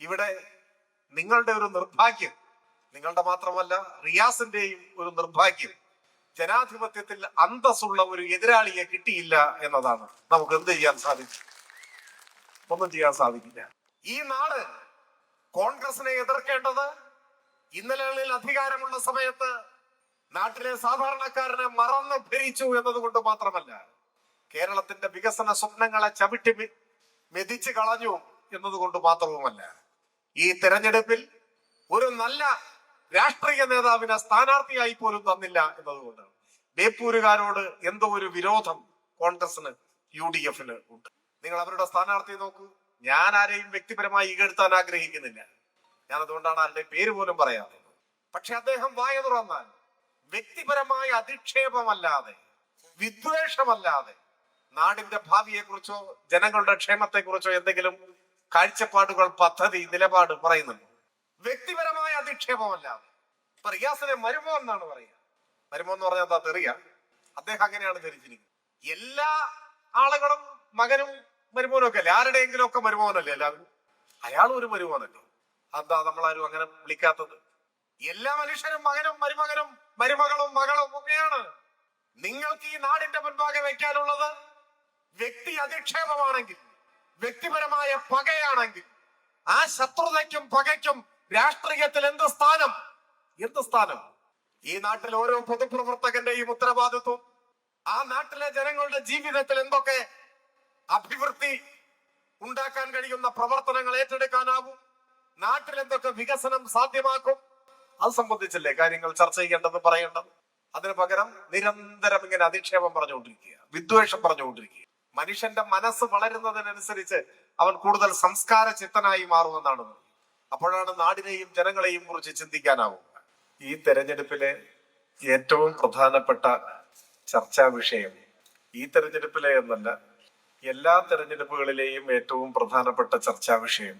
ഇവിടെ നിങ്ങളുടെ ഒരു നിർഭാഗ്യം, നിങ്ങളുടെ മാത്രമല്ല റിയാസിന്റെയും ഒരു നിർഭാഗ്യം, ജനാധിപത്യത്തിൽ അന്തസ്സുള്ള ഒരു എതിരാളിയെ കിട്ടിയില്ല എന്നതാണ്. നമുക്ക് എന്ത് ചെയ്യാൻ സാധിക്കും? ഒന്നും ചെയ്യാൻ സാധിക്കില്ല. ഈ നാട് കോൺഗ്രസിനെ എതിർക്കേണ്ടത് ഇന്നലകളിൽ അധികാരമുള്ള സമയത്ത് നാട്ടിലെ സാധാരണക്കാരനെ മറന്നു ഭരിച്ചു എന്നതുകൊണ്ട് മാത്രമല്ല, കേരളത്തിന്റെ വികസന സ്വപ്നങ്ങളെ ചവിട്ടി മെതിച്ചു കളഞ്ഞു എന്നതുകൊണ്ട് മാത്രവുമല്ല. ഈ തെരഞ്ഞെടുപ്പിൽ ഒരു നല്ല രാഷ്ട്രീയ നേതാവിനെ സ്ഥാനാർത്ഥിയായി പോലും തന്നില്ല എന്നതുകൊണ്ടാണ്. ബേപ്പൂരുകാരോട് എന്തോ ഒരു വിരോധം കോൺഗ്രസിന് UDF ഉണ്ട്. നിങ്ങൾ അവരുടെ സ്ഥാനാർത്ഥി നോക്കൂ. ഞാൻ ആരെയും വ്യക്തിപരമായി ഇകഴ്ത്താൻ ആഗ്രഹിക്കുന്നില്ല, ഞാൻ അതുകൊണ്ടാണ് ആരുടെ പേര് പോലും പറയാത്തത്. പക്ഷെ അദ്ദേഹം വായ തുറന്നാൽ വ്യക്തിപരമായ അധിക്ഷേപമല്ലാതെ, വിദ്വേഷമല്ലാതെ നാടിന്റെ ഭാവിയെ കുറിച്ചോ ജനങ്ങളുടെ ക്ഷേമത്തെ കുറിച്ചോ എന്തെങ്കിലും കാഴ്ചപ്പാടുകൾ, പദ്ധതി, നിലപാട് പറയുന്നുണ്ട്. വ്യക്തിപരമായ അധിക്ഷേപമല്ലാതെ. ഇപ്പൊ റിയാസിനെ മരുമോ എന്നാണ് പറയുക. മരുമോ എന്ന് പറഞ്ഞാൽ എന്താ തെറിയ? അദ്ദേഹം അങ്ങനെയാണ് ധരിച്ചിരിക്കുന്നത്. എല്ലാ ആളുകളും മകനും മരുമോനും ഒക്കെ അല്ലേ? ആരുടെയെങ്കിലും ഒക്കെ മരുമോനല്ലേ എല്ലാവരും? അയാളും ഒരു മരുമോനല്ലേ? എന്താ നമ്മളാരും അങ്ങനെ വിളിക്കാത്തത്? എല്ലാ മനുഷ്യരും മകനും മരുമകനും മരുമകളും മകളും ഒക്കെയാണ്. നിങ്ങൾക്ക് ഈ നാടിന്റെ മുൻപാകെ വെക്കാനുള്ളത് വ്യക്തി അധിക്ഷേപമാണെങ്കിൽ, വ്യക്തിപരമായ പകയാണെങ്കിൽ, ആ ശത്രുതയ്ക്കും പകയ്ക്കും രാഷ്ട്രീയത്തിൽ എന്ത് സ്ഥാനം? എന്ത് സ്ഥാനം? ഈ നാട്ടിൽ ഓരോ പൊതുപ്രവർത്തകന്റെയും ഉത്തരവാദിത്വം ആ നാട്ടിലെ ജനങ്ങളുടെ ജീവിതത്തിൽ എന്തൊക്കെ അഭിവൃദ്ധി ഉണ്ടാക്കാൻ കഴിയുന്ന പ്രവർത്തനങ്ങൾ ഏറ്റെടുക്കാനാവും, നാട്ടിൽ എന്തൊക്കെ വികസനം സാധ്യമാക്കും, അത് സംബന്ധിച്ചല്ലേ കാര്യങ്ങൾ ചർച്ച ചെയ്യേണ്ടത്, പറയേണ്ടത്. അതിന് പകരം നിരന്തരം ഇങ്ങനെ അധിക്ഷേപം പറഞ്ഞുകൊണ്ടിരിക്കുക, വിദ്വേഷം പറഞ്ഞുകൊണ്ടിരിക്കുക. മനുഷ്യന്റെ മനസ്സ് വളരുന്നതിനനുസരിച്ച് അവൻ കൂടുതൽ സംസ്കാര ചിത്തനായി മാറുമെന്നാണ്. അപ്പോഴാണ് നാടിനെയും ജനങ്ങളെയും കുറിച്ച് ചിന്തിക്കാനാവുക. ഈ തെരഞ്ഞെടുപ്പിലെ ഏറ്റവും പ്രധാനപ്പെട്ട ചർച്ചാ വിഷയം, ഈ തെരഞ്ഞെടുപ്പിലെ എന്നല്ല എല്ലാ തെരഞ്ഞെടുപ്പുകളിലെയും ഏറ്റവും പ്രധാനപ്പെട്ട ചർച്ചാ വിഷയം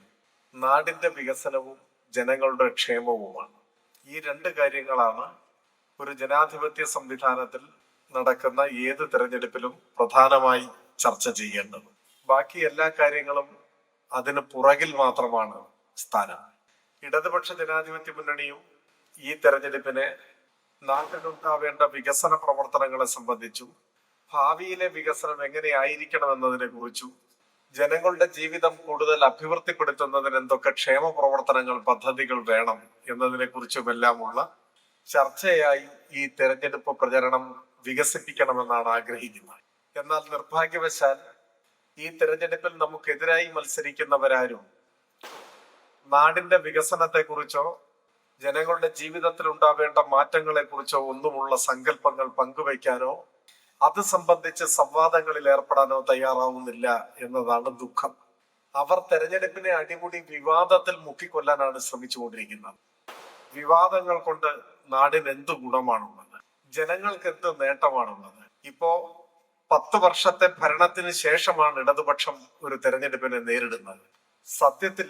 നാടിന്റെ വികസനവും ജനങ്ങളുടെ ക്ഷേമവുമാണ്. ഈ രണ്ട് കാര്യങ്ങളാണ് ഒരു ജനാധിപത്യ സംവിധാനത്തിൽ നടക്കുന്ന ഏത് തെരഞ്ഞെടുപ്പിലും പ്രധാനമായി ചർച്ച ചെയ്യേണ്ടത്. ബാക്കി എല്ലാ കാര്യങ്ങളും അതിന് പുറകിൽ മാത്രമാണ് സ്ഥാനം. ഇടതുപക്ഷ ജനാധിപത്യ മുന്നണിയും ഈ തെരഞ്ഞെടുപ്പിനെ നാട്ടിലുണ്ടാവേണ്ട വികസന പ്രവർത്തനങ്ങളെ സംബന്ധിച്ചും ഭാവിയിലെ വികസനം എങ്ങനെയായിരിക്കണം എന്നതിനെ കുറിച്ചും ജനങ്ങളുടെ ജീവിതം കൂടുതൽ അഭിവൃദ്ധിപ്പെടുത്തുന്നതിന് എന്തൊക്കെ ക്ഷേമ പ്രവർത്തനങ്ങൾ, പദ്ധതികൾ വേണം എന്നതിനെ കുറിച്ചുമെല്ലാമുള്ള ചർച്ചയായി ഈ തെരഞ്ഞെടുപ്പ് പ്രചരണം വികസിപ്പിക്കണമെന്നാണ് ആഗ്രഹിക്കുന്നത്. എന്നാൽ നിർഭാഗ്യവശാൽ ഈ തെരഞ്ഞെടുപ്പിൽ നമുക്കെതിരായി മത്സരിക്കുന്നവരാരും നാടിന്റെ വികസനത്തെ കുറിച്ചോ ജനങ്ങളുടെ ജീവിതത്തിൽ ഉണ്ടാവേണ്ട മാറ്റങ്ങളെ കുറിച്ചോ ഒന്നുമുള്ള സങ്കല്പങ്ങൾ പങ്കുവയ്ക്കാനോ അത് സംബന്ധിച്ച് സംവാദങ്ങളിൽ ഏർപ്പെടാനോ തയ്യാറാവുന്നില്ല എന്നതാണ് ദുഃഖം. അവർ തെരഞ്ഞെടുപ്പിനെ അടിമുടി വിവാദത്തിൽ മുക്കിക്കൊല്ലാനാണ് ശ്രമിച്ചുകൊണ്ടിരിക്കുന്നത്. വിവാദങ്ങൾ കൊണ്ട് നാടിന് എന്ത് ഗുണമാണുള്ളത്? ജനങ്ങൾക്ക് എന്ത് നേട്ടമാണുള്ളത്? ഇപ്പോ 10 വർഷത്തെ ഭരണത്തിന് ശേഷമാണ് ഇടതുപക്ഷം ഒരു തെരഞ്ഞെടുപ്പിനെ നേരിടുന്നത്. സത്യത്തിൽ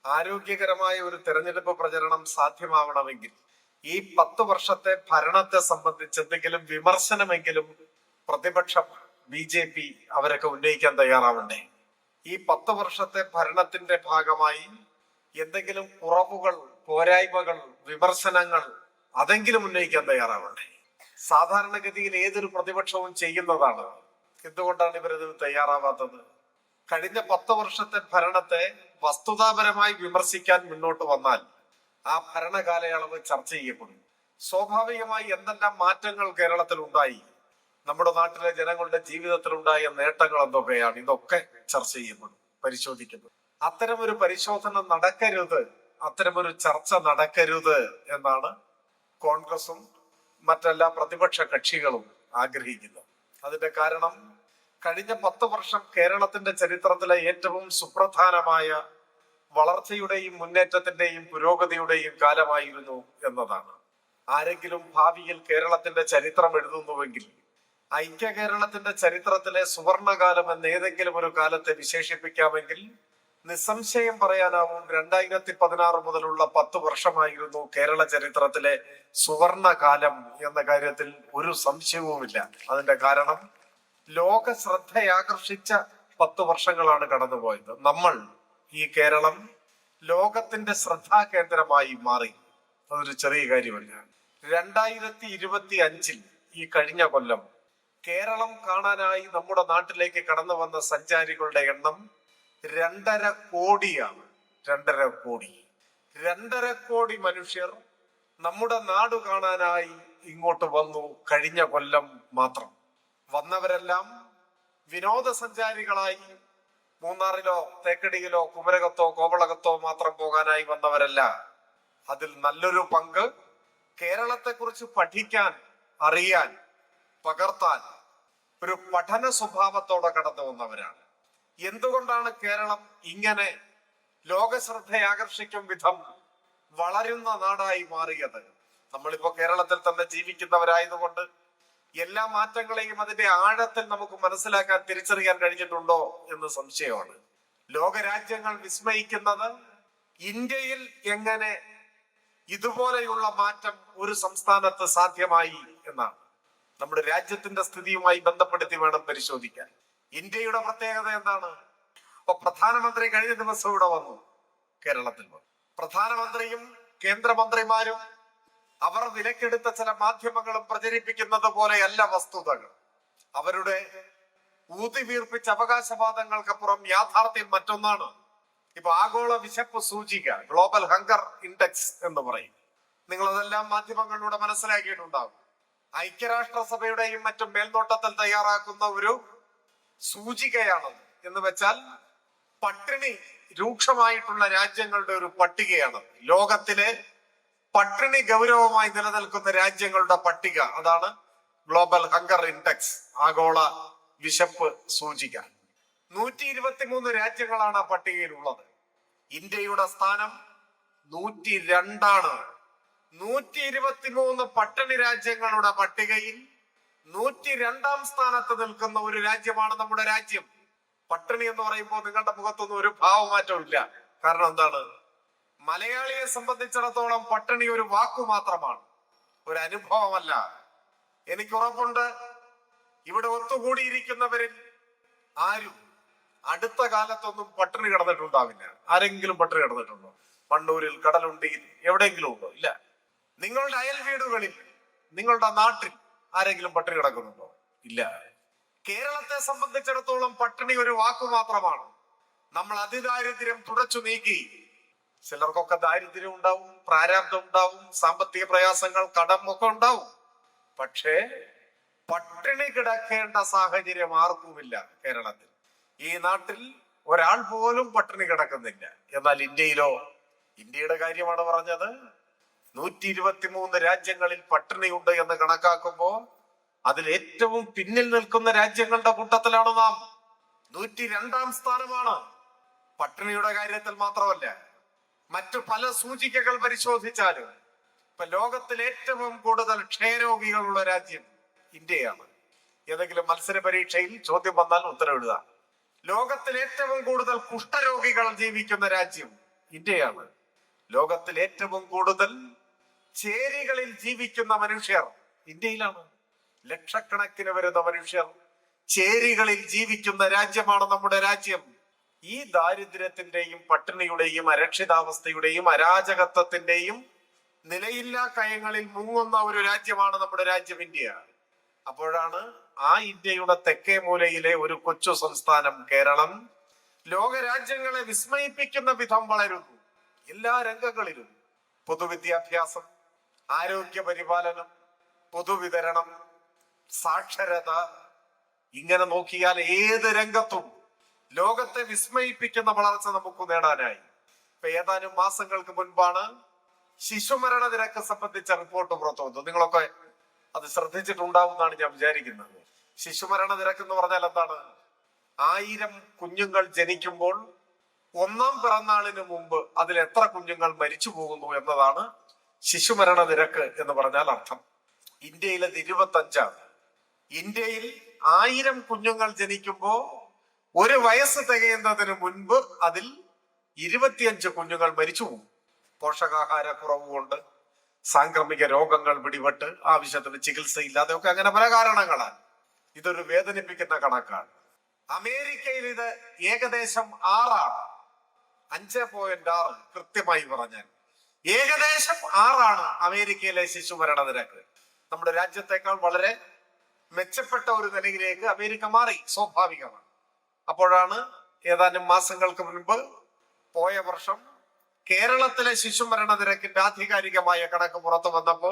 ആരോഗ്യകരമായ ഒരു തെരഞ്ഞെടുപ്പ് പ്രചരണം സാധ്യമാവണമെങ്കിൽ ഈ 10 വർഷത്തെ ഭരണത്തെ സംബന്ധിച്ച് എന്തെങ്കിലും വിമർശനമെങ്കിലും പ്രതിപക്ഷം, BJP അവരൊക്കെ ഉന്നയിക്കാൻ തയ്യാറാവണ്ടേ? ഈ 10 വർഷത്തെ ഭരണത്തിന്റെ ഭാഗമായി എന്തെങ്കിലും കുറവുകൾ, പോരായ്മകൾ, വിമർശനങ്ങൾ അതെങ്കിലും ഉന്നയിക്കാൻ തയ്യാറാവണ്ടേ? സാധാരണഗതിയിൽ ഏതൊരു പ്രതിപക്ഷവും ചെയ്യുന്നതാണ്. എന്തുകൊണ്ടാണ് ഇവരത് തയ്യാറാവാത്തത്? കഴിഞ്ഞ 10 വർഷത്തെ ഭരണത്തെ വസ്തുതാപരമായി വിമർശിക്കാൻ മുന്നോട്ട് വന്നാൽ ആ ഭരണകാലയളവ് ചർച്ച ചെയ്യപ്പെടും. സ്വാഭാവികമായി എന്തെല്ലാം മാറ്റങ്ങൾ കേരളത്തിൽ ഉണ്ടായി, നമ്മുടെ നാട്ടിലെ ജനങ്ങളുടെ ജീവിതത്തിൽ ഉണ്ടായ നേട്ടങ്ങൾ എന്തൊക്കെയാണ്, ഇതൊക്കെ ചർച്ച ചെയ്യപ്പെടും, പരിശോധിക്കപ്പെടും. അത്തരമൊരു പരിശോധന നടക്കരുത്, അത്തരമൊരു ചർച്ച നടക്കരുത് എന്നാണ് കോൺഗ്രസും മറ്റെല്ലാ പ്രതിപക്ഷ കക്ഷികളും ആഗ്രഹിക്കുന്നത്. അതിന്റെ കാരണം കഴിഞ്ഞ 10 വർഷം കേരളത്തിന്റെ ചരിത്രത്തിലെ ഏറ്റവും സുപ്രധാനമായ വളർച്ചയുടെയും മുന്നേറ്റത്തിന്റെയും പുരോഗതിയുടെയും കാലമായിരുന്നു എന്നതാണ്. ആരെങ്കിലും ഭാവിയിൽ കേരളത്തിന്റെ ചരിത്രം എഴുതുന്നുവെങ്കിൽ ഐക്യ കേരളത്തിന്റെ ചരിത്രത്തിലെ സുവർണകാലം എന്ന് ഏതെങ്കിലും ഒരു കാലത്തെ വിശേഷിപ്പിക്കാമെങ്കിൽ നിസ്സംശയം പറയാനാവും 2016 മുതലുള്ള 10 വർഷമായിരുന്നു കേരള ചരിത്രത്തിലെ സുവർണകാലം എന്ന കാര്യത്തിൽ ഒരു സംശയവുമില്ല. അതിന്റെ കാരണം ലോക ശ്രദ്ധയാകർഷിച്ച 10 വർഷങ്ങളാണ് കടന്നുപോയത്. നമ്മൾ, ഈ കേരളം ലോകത്തിന്റെ ശ്രദ്ധാകേന്ദ്രമായി മാറി. അതൊരു ചെറിയ കാര്യമല്ല. 2025 ഈ കഴിഞ്ഞ കൊല്ലം കേരളം കാണാനായി നമ്മുടെ നാട്ടിലേക്ക് കടന്നു വന്ന സഞ്ചാരികളുടെ എണ്ണം 2.5 കോടിയാണ്. 2.5 കോടി. 2.5 കോടി മനുഷ്യർ നമ്മുടെ നാട് കാണാനായി ഇങ്ങോട്ട് വന്നു കഴിഞ്ഞ കൊല്ലം മാത്രം. വന്നവരെല്ലാം വിനോദസഞ്ചാരികളായി മൂന്നാറിലോ തേക്കടിയിലോ കുമരകത്തോ കോവളകത്തോ മാത്രം പോകാനായി വന്നവരല്ല. അതിൽ നല്ലൊരു പങ്ക് കേരളത്തെ കുറിച്ച് പഠിക്കാൻ, അറിയാൻ, പകർത്താൻ ഒരു പഠന സ്വഭാവത്തോടെ കടന്നു വന്നവരാണ്. എന്തുകൊണ്ടാണ് കേരളം ഇങ്ങനെ ലോകശ്രദ്ധയെ ആകർഷിക്കും വിധം വളരുന്ന നാടായി മാറിയത്? നമ്മളിപ്പോ കേരളത്തിൽ തന്നെ ജീവിക്കുന്നവരായതുകൊണ്ട് എല്ലാ മാറ്റങ്ങളെയും അതിന്റെ ആഴത്തിൽ നമുക്ക് മനസ്സിലാക്കാൻ, തിരിച്ചറിയാൻ കഴിഞ്ഞിട്ടുണ്ടോ എന്ന് സംശയമാണ്. ലോകരാജ്യങ്ങൾ വിസ്മയിക്കുന്നത് ഇന്ത്യയിൽ എങ്ങനെ ഇതുപോലെയുള്ള മാറ്റം ഒരു സംസ്ഥാനത്ത് സാധ്യമായി എന്നാണ്. നമ്മുടെ രാജ്യത്തിന്റെ സ്ഥിതിയുമായി ബന്ധപ്പെടുത്തി വേണം പരിശോധിക്കാൻ. ഇന്ത്യയുടെ പ്രത്യേകത എന്താണ്? ഇപ്പൊ പ്രധാനമന്ത്രി കഴിഞ്ഞ ദിവസം ഇവിടെ വന്നു, കേരളത്തിൽ വന്നു. പ്രധാനമന്ത്രിയും കേന്ദ്രമന്ത്രിമാരും അവർ വിലക്കെടുത്ത ചില മാധ്യമങ്ങളും പ്രചരിപ്പിക്കുന്നത് പോലെയല്ല വസ്തുതകൾ. അവരുടെ ഊതിവീർപ്പിച്ച അവകാശവാദങ്ങൾക്കപ്പുറം യാഥാർത്ഥ്യം മറ്റൊന്നാണ്. ഇപ്പൊ ആഗോള വിശപ്പ് സൂചിക, ഗ്ലോബൽ ഹങ്കർ ഇൻഡെക്സ് എന്ന് പറയും. നിങ്ങൾ അതെല്ലാം മാധ്യമങ്ങളിലൂടെ മനസ്സിലാക്കിയിട്ടുണ്ടാകും. ഐക്യരാഷ്ട്രസഭയുടെയും മറ്റും മേൽനോട്ടത്തിൽ തയ്യാറാക്കുന്ന ഒരു സൂചികയാണത്. എന്ന് വെച്ചാൽ പട്ടിണി രൂക്ഷമായിട്ടുള്ള രാജ്യങ്ങളുടെ ഒരു പട്ടികയാണ്. ലോകത്തിലെ പട്ടിണി ഗൗരവമായി നിലനിൽക്കുന്ന രാജ്യങ്ങളുടെ പട്ടിക, അതാണ് ഗ്ലോബൽ ഹങ്കർ ഇൻഡെക്സ്, ആഗോള വിശപ്പ് സൂചിക. 123 രാജ്യങ്ങളാണ് ആ പട്ടികയിലുള്ളത്. ഇന്ത്യയുടെ സ്ഥാനം 102ആണ്. 123 പട്ടിണി രാജ്യങ്ങളുടെ പട്ടികയിൽ 102ാം സ്ഥാനത്ത് നിൽക്കുന്ന ഒരു രാജ്യമാണ് നമ്മുടെ രാജ്യം. പട്ടിണി എന്ന് പറയുമ്പോൾ നിങ്ങളുടെ മുഖത്തൊന്നും ഒരു ഭാവമാറ്റവും ഇല്ല. കാരണം എന്താണ്? മലയാളിയെ സംബന്ധിച്ചിടത്തോളം പട്ടിണി ഒരു വാക്കു മാത്രമാണ്, ഒരു അനുഭവമല്ല. എനിക്ക് ഉറപ്പുണ്ട് ഇവിടെ ഒത്തുകൂടിയിരിക്കുന്നവരിൽ ആരും അടുത്ത കാലത്തൊന്നും പട്ടിണി കിടന്നിട്ടുണ്ടാവില്ല. ആരെങ്കിലും പട്ടിണി കിടന്നിട്ടുണ്ടോ? മണ്ണൂരിൽ, കടലുണ്ടിയിൽ, എവിടെയെങ്കിലും ഉണ്ടോ? ഇല്ല. നിങ്ങളുടെ അയൽ വീടുകളിൽ, നിങ്ങളുടെ നാട്ടിൽ ആരെങ്കിലും പട്ടിണി കിടക്കുന്നുണ്ടോ? ഇല്ല. കേരളത്തെ സംബന്ധിച്ചിടത്തോളം പട്ടിണി ഒരു വാക്കു മാത്രമാണ്. നമ്മൾ അതിദാരിദ്ര്യം തുടച്ചു നീക്കി. ചിലർക്കൊക്കെ ദാരിദ്ര്യം ഉണ്ടാവും, പ്രാരാബ്ദം ഉണ്ടാവും, സാമ്പത്തിക പ്രയാസങ്ങൾ, കടം ഒക്കെ ഉണ്ടാവും. പക്ഷേ പട്ടിണി കിടക്കേണ്ട സാഹചര്യം ആർക്കുമില്ല കേരളത്തിൽ. ഈ നാട്ടിൽ ഒരാൾ പോലും പട്ടിണി കിടക്കുന്നില്ല. എന്നാൽ ഇന്ത്യയിലോ? ഇന്ത്യയുടെ കാര്യമാണ് പറഞ്ഞത്. 123 രാജ്യങ്ങളിൽ പട്ടിണിയുണ്ട് എന്ന് കണക്കാക്കുമ്പോൾ അതിൽ ഏറ്റവും പിന്നിൽ നിൽക്കുന്ന രാജ്യങ്ങളുടെ കൂട്ടത്തിലാണ് നാം. 102ാം സ്ഥാനമാണ്. പട്ടിണിയുടെ കാര്യത്തിൽ മാത്രമല്ല, മറ്റു പല സൂചികകൾ പരിശോധിച്ചാലും ഇപ്പൊ ലോകത്തിൽ ഏറ്റവും കൂടുതൽ ക്ഷയരോഗികളുള്ള രാജ്യം ഇന്ത്യയാണ്. ഏതെങ്കിലും മത്സര പരീക്ഷയിൽ ചോദ്യം വന്നാൽ ഉത്തരവിടുക. ലോകത്തിൽ ഏറ്റവും കൂടുതൽ കുഷ്ഠരോഗികൾ ജീവിക്കുന്ന രാജ്യം ഇന്ത്യയാണ്. ലോകത്തിൽ ഏറ്റവും കൂടുതൽ ചേരികളിൽ ജീവിക്കുന്ന മനുഷ്യർ ഇന്ത്യയിലാണ്. ലക്ഷക്കണക്കിന് വരുന്ന മനുഷ്യർ ചേരികളിൽ ജീവിക്കുന്ന രാജ്യമാണ് നമ്മുടെ രാജ്യം. ഈ ദാരിദ്ര്യത്തിന്റെയും പട്ടിണിയുടെയും അരക്ഷിതാവസ്ഥയുടെയും അരാജകത്വത്തിന്റെയും നിലയില്ലാ കയങ്ങളിൽ മുങ്ങുന്ന ഒരു രാജ്യമാണ് നമ്മുടെ രാജ്യം ഇന്ത്യ. അപ്പോഴാണ് ആ ഇന്ത്യയുടെ തെക്കേ മൂലയിലെ ഒരു കൊച്ചു സംസ്ഥാനം കേരളം ലോകരാജ്യങ്ങളെ വിസ്മയിപ്പിക്കുന്ന വിധം വളരുന്നു. എല്ലാ രംഗങ്ങളിലും പൊതുവിദ്യാഭ്യാസം, ആരോഗ്യ പരിപാലനം, പൊതുവിതരണം, സാക്ഷരത, ഇങ്ങനെ നോക്കിയാൽ ഏത് രംഗത്തും ലോകത്തെ വിസ്മയിപ്പിക്കുന്ന വളർച്ച നമുക്ക് നേടാനായി. ഇപ്പൊ ഏതാനും മാസങ്ങൾക്ക് മുൻപാണ് ശിശുമരണ നിരക്ക് സംബന്ധിച്ച റിപ്പോർട്ട് പുറത്തു വന്നു. നിങ്ങളൊക്കെ അത് ശ്രദ്ധിച്ചിട്ടുണ്ടാവുമെന്നാണ് ഞാൻ വിചാരിക്കുന്നത്. ശിശുമരണ നിരക്ക് എന്ന് പറഞ്ഞാൽ എന്താണ്? 1000 കുഞ്ഞുങ്ങൾ ജനിക്കുമ്പോൾ 1ാം പിറന്നാളിന് മുമ്പ് അതിൽ എത്ര കുഞ്ഞുങ്ങൾ മരിച്ചു പോകുന്നു എന്നതാണ് ശിശുമരണ നിരക്ക് എന്ന് പറഞ്ഞാൽ അർത്ഥം. ഇന്ത്യയിലത് 25ആണ്. ഇന്ത്യയിൽ 1000 കുഞ്ഞുങ്ങൾ ജനിക്കുമ്പോ 1 വയസ്സ് തികയുന്നതിന് മുൻപ് അതിൽ 25 കുഞ്ഞുങ്ങൾ മരിച്ചു പോകും. പോഷകാഹാര കുറവ് കൊണ്ട്, സാംക്രമിക രോഗങ്ങൾ പിടിപെട്ട്, ആവശ്യത്തിന് ചികിത്സയില്ലാതെ ഒക്കെ, അങ്ങനെ പല കാരണങ്ങളാൽ ഇതൊരു വേദനിപ്പിക്കുന്ന കണക്കാണ്. അമേരിക്കയിൽ ഇത് ഏകദേശം 6ആണ്. 5.6 കൃത്യമായി പറഞ്ഞാൽ. ഏകദേശം 6 അമേരിക്കയിലെ ശിശുമരണ നിരക്ക്. നമ്മുടെ രാജ്യത്തെക്കാൾ വളരെ മെച്ചപ്പെട്ട ഒരു നിലയിലേക്ക് അമേരിക്ക മാറി, സ്വാഭാവികമാണ്. അപ്പോഴാണ് ഏതാനും മാസങ്ങൾക്ക് മുൻപ് പോയ വർഷം കേരളത്തിലെ ശിശുമരണ നിരക്കിന്റെ ആധികാരികമായ കണക്ക് പുറത്തു വന്നപ്പോ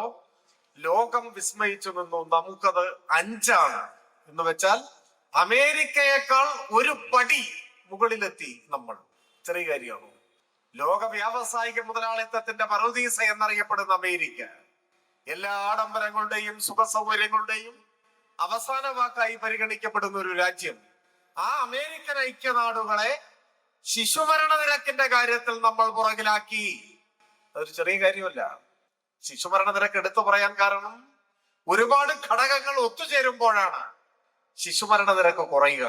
ലോകം വിസ്മയിച്ചു നിന്നു. നമുക്കത് 5 എന്ന് വെച്ചാൽ അമേരിക്കയേക്കാൾ ഒരു പടി മുകളിലെത്തി നമ്മൾ. ചെറിയ കാര്യമാണോ? ലോക വ്യാവസായിക മുതലാളിത്തത്തിന്റെ പറുദീസ എന്നറിയപ്പെടുന്ന അമേരിക്ക എല്ലാ ആഡംബരങ്ങളുടെയും സുഖ സൗകര്യങ്ങളുടെയും അവസാന വാക്കായി പരിഗണിക്കപ്പെടുന്ന ഒരു രാജ്യം. ആ അമേരിക്കൻ ഐക്യനാടുകളെ ശിശുമരണ നിരക്കിന്റെ കാര്യത്തിൽ നമ്മൾ പുറകിലാക്കി. അതൊരു ചെറിയ കാര്യമല്ല. ശിശുമരണ നിരക്ക് എടുത്തു പറയാൻ കാരണം ഒരുപാട് ഘടകങ്ങൾ ഒത്തുചേരുമ്പോഴാണ് ശിശുമരണ നിരക്ക് കുറയുക.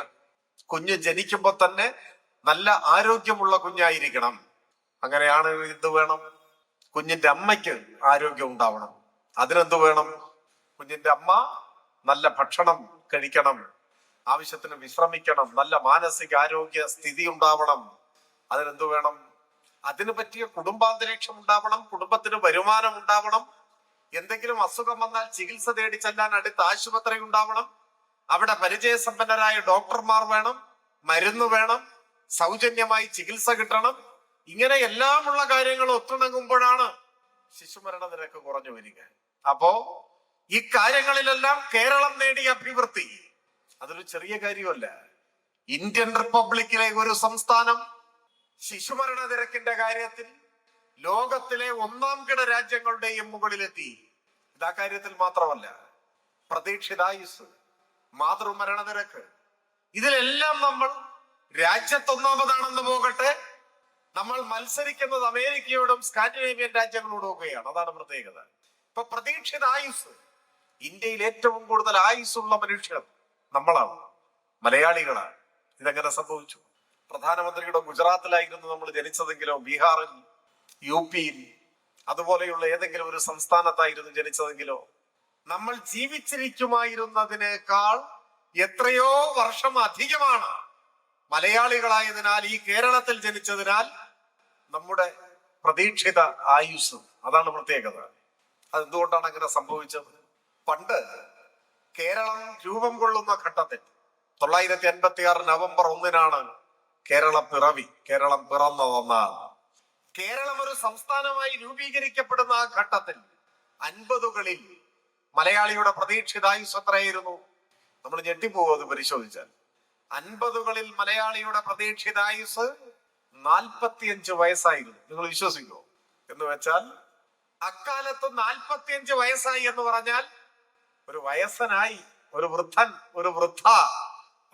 കുഞ്ഞ് ജനിക്കുമ്പോൾ തന്നെ നല്ല ആരോഗ്യമുള്ള കുഞ്ഞായിരിക്കണം. അങ്ങനെയാണ് എന്ത് വേണം? കുഞ്ഞിന്റെ അമ്മയ്ക്ക് ആരോഗ്യം ഉണ്ടാവണം. അതിനെന്ത് വേണം? കുഞ്ഞിന്റെ അമ്മ നല്ല ഭക്ഷണം കഴിക്കണം, ആവശ്യത്തിന് വിശ്രമിക്കണം, നല്ല മാനസിക ആരോഗ്യ സ്ഥിതി ഉണ്ടാവണം. അതിനെന്ത് വേണം? അതിന് പറ്റിയ കുടുംബാന്തരീക്ഷം ഉണ്ടാവണം, കുടുംബത്തിന് വരുമാനം ഉണ്ടാവണം. എന്തെങ്കിലും അസുഖം വന്നാൽ ചികിത്സ തേടി ചെല്ലാൻ അടുത്ത ആശുപത്രി ഉണ്ടാവണം. അവിടെ പരിചയസമ്പന്നരായ ഡോക്ടർമാർ വേണം, മരുന്ന് വേണം, സൗജന്യമായി ചികിത്സ കിട്ടണം. ഇങ്ങനെ എല്ലാമുള്ള കാര്യങ്ങൾ ഒത്തിണങ്ങുമ്പോഴാണ് ശിശുമരണ നിരക്ക് കുറഞ്ഞു വരിക. അപ്പോ ഈ കാര്യങ്ങളിലെല്ലാം കേരളം നേടിയ അഭിവൃദ്ധി അതൊരു ചെറിയ കാര്യമല്ല. ഇന്ത്യൻ റിപ്പബ്ലിക്കിലെ ഒരു സംസ്ഥാനം ശിശുമരണ നിരക്കിന്റെ കാര്യത്തിൽ ലോകത്തിലെ 1ാം കിട രാജ്യങ്ങളുടെയും മുകളിലെത്തി. ഇതാ കാര്യത്തിൽ മാത്രമല്ല, പ്രതീക്ഷിതായുസ്, മാതൃമരണ നിരക്ക്, ഇതിലെല്ലാം നമ്മൾ രാജ്യത്തൊന്നാമതാണെന്ന് പോകട്ടെ, നമ്മൾ മത്സരിക്കുന്നത് അമേരിക്കയോടും സ്കാൻഡിനേവിയൻ രാജ്യങ്ങളോടും ഒക്കെയാണ്. അതാണ് പ്രത്യേകത. ഇപ്പൊ പ്രതീക്ഷിത ആയുസ്, ഇന്ത്യയിൽ ഏറ്റവും കൂടുതൽ ആയുസ്സുള്ള മനുഷ്യർ നമ്മളാണ്, മലയാളികളാണ്. ഇതെങ്ങനെ സംഭവിച്ചു? പ്രധാനമന്ത്രിയുടെ ഗുജറാത്തിലായിരുന്നു നമ്മൾ ജനിച്ചതെങ്കിലോ, ബീഹാറിൽ, UP-യിൽ, അതുപോലെയുള്ള ഏതെങ്കിലും ഒരു സംസ്ഥാനത്തായിരുന്നു ജനിച്ചതെങ്കിലോ നമ്മൾ ജീവിച്ചിരിക്കുമായിരുന്നതിനേക്കാൾ എത്രയോ വർഷം അധികമാണ് മലയാളികളായതിനാൽ, ഈ കേരളത്തിൽ ജനിച്ചതിനാൽ നമ്മുടെ പ്രതീക്ഷിത ആയുസ്. അതാണ് പ്രത്യേകത. അതെന്തുകൊണ്ടാണ് അങ്ങനെ സംഭവിച്ചത്? പണ്ട് കേരളം രൂപം കൊള്ളുന്ന ഘട്ടത്തിൽ 956 നവംബർ 1 കേരളം പിറന്നതെന്നാണ്. കേരളം ഒരു സംസ്ഥാനമായി രൂപീകരിക്കപ്പെടുന്ന ആ ഘട്ടത്തിൽ 50കളിൽ മലയാളിയുടെ പ്രതീക്ഷിതായുസ് എത്രയായിരുന്നു? നമ്മൾ ഞെട്ടിപ്പോകും അത് പരിശോധിച്ചാൽ. 50കളിൽ മലയാളിയുടെ പ്രതീക്ഷിതായുസ് 45 വയസ്സായിരുന്നു. നിങ്ങൾ വിശ്വസിക്കുമോ? എന്ന് വെച്ചാൽ അക്കാലത്ത് 45 വയസ്സായി എന്ന് പറഞ്ഞാൽ ഒരു വയസ്സനായി, ഒരു വൃദ്ധൻ, ഒരു വൃദ്ധ,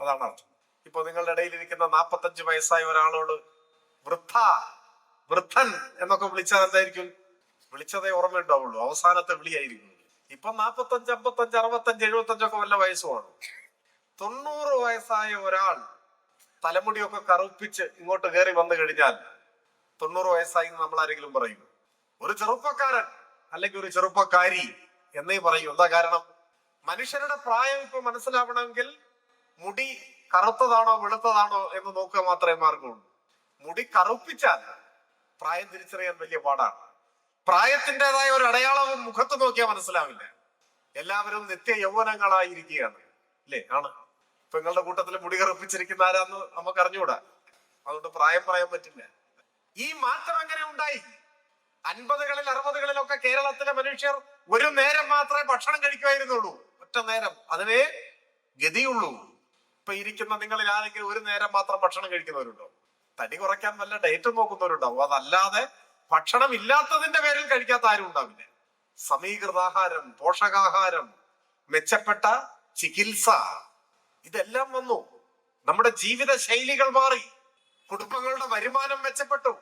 അതാണ് അർത്ഥം. ഇപ്പൊ നിങ്ങളുടെ ഇടയിൽ ഇരിക്കുന്ന 45 വയസ്സായ ഒരാളോട് വൃദ്ധൻ എന്നൊക്കെ വിളിച്ചാൽ എന്തായിരിക്കും? വിളിച്ചതേ ഓർമ്മയുണ്ടാവുള്ളൂ, അവസാനത്തെ വിളിയായിരിക്കും. ഇപ്പൊ 45, 55, 65, 75 ഒക്കെ വല്ല വയസ്സുമാണ്. 90 വയസ്സായ ഒരാൾ തലമുടിയൊക്കെ കറുപ്പിച്ച് ഇങ്ങോട്ട് കയറി വന്നു കഴിഞ്ഞാൽ 90 വയസ്സായി നമ്മൾ ആരെങ്കിലും പറയും? ഒരു ചെറുപ്പക്കാരൻ അല്ലെങ്കിൽ ഒരു ചെറുപ്പക്കാരി എന്നേ പറയൂ. എന്താ കാരണം? മനുഷ്യരുടെ പ്രായം ഇപ്പൊ മനസ്സിലാവണമെങ്കിൽ മുടി കറുത്തതാണോ വെളുത്തതാണോ എന്ന് നോക്കുക മാത്രമേ മാർഗമുള്ളൂ. മുടി കറുപ്പിച്ചാൽ പ്രായം തിരിച്ചറിയാൻ വലിയ പാടാണ്. പ്രായത്തിൻ്റെതായ ഒരു അടയാളവും മുഖത്ത് നോക്കിയാൽ മനസ്സിലാവില്ല. എല്ലാവരും നിത്യ യൗവനങ്ങളായിരിക്കുകയാണ്, അല്ലേ? ആണ്. ഇപ്പൊ നിങ്ങളുടെ കൂട്ടത്തിൽ മുടി കറുപ്പിച്ചിരിക്കുന്ന ആരാന്ന് നമുക്ക് അറിഞ്ഞുകൂടാ, അതുകൊണ്ട് പ്രായം പറയാൻ പറ്റില്ല. ഈ മാറ്റം എങ്ങനെ ഉണ്ടായി? 50കളിൽ 60കളിലൊക്കെ കേരളത്തിലെ മനുഷ്യർ ഒരു നേരം മാത്രമേ ഭക്ഷണം കഴിക്കുമായിരുന്നുള്ളൂ, ഒറ്റ നേരം, അതിനേ ഗതിയുള്ളൂ. ഇപ്പൊ ഇരിക്കുന്ന നിങ്ങളിൽ ആരെങ്കിലും ഒരു നേരം മാത്രം ഭക്ഷണം കഴിക്കുന്നവരുണ്ടോ? തടി കുറയ്ക്കാൻ വല്ല ഡയറ്റ് നോക്കുന്നവരുണ്ടാവും. അതല്ലാതെ ഭക്ഷണം ഇല്ലാത്തതിന്റെ പേരിൽ കഴിക്കാത്ത ആരും ഉണ്ടാവില്ല. സമീകൃതാഹാരം, പോഷകാഹാരം, മെച്ചപ്പെട്ട ചികിത്സ, ഇതെല്ലാം വന്നു. നമ്മുടെ ജീവിത ശൈലികൾ മാറി, കുടുംബങ്ങളുടെ വരുമാനം മെച്ചപ്പെട്ടു,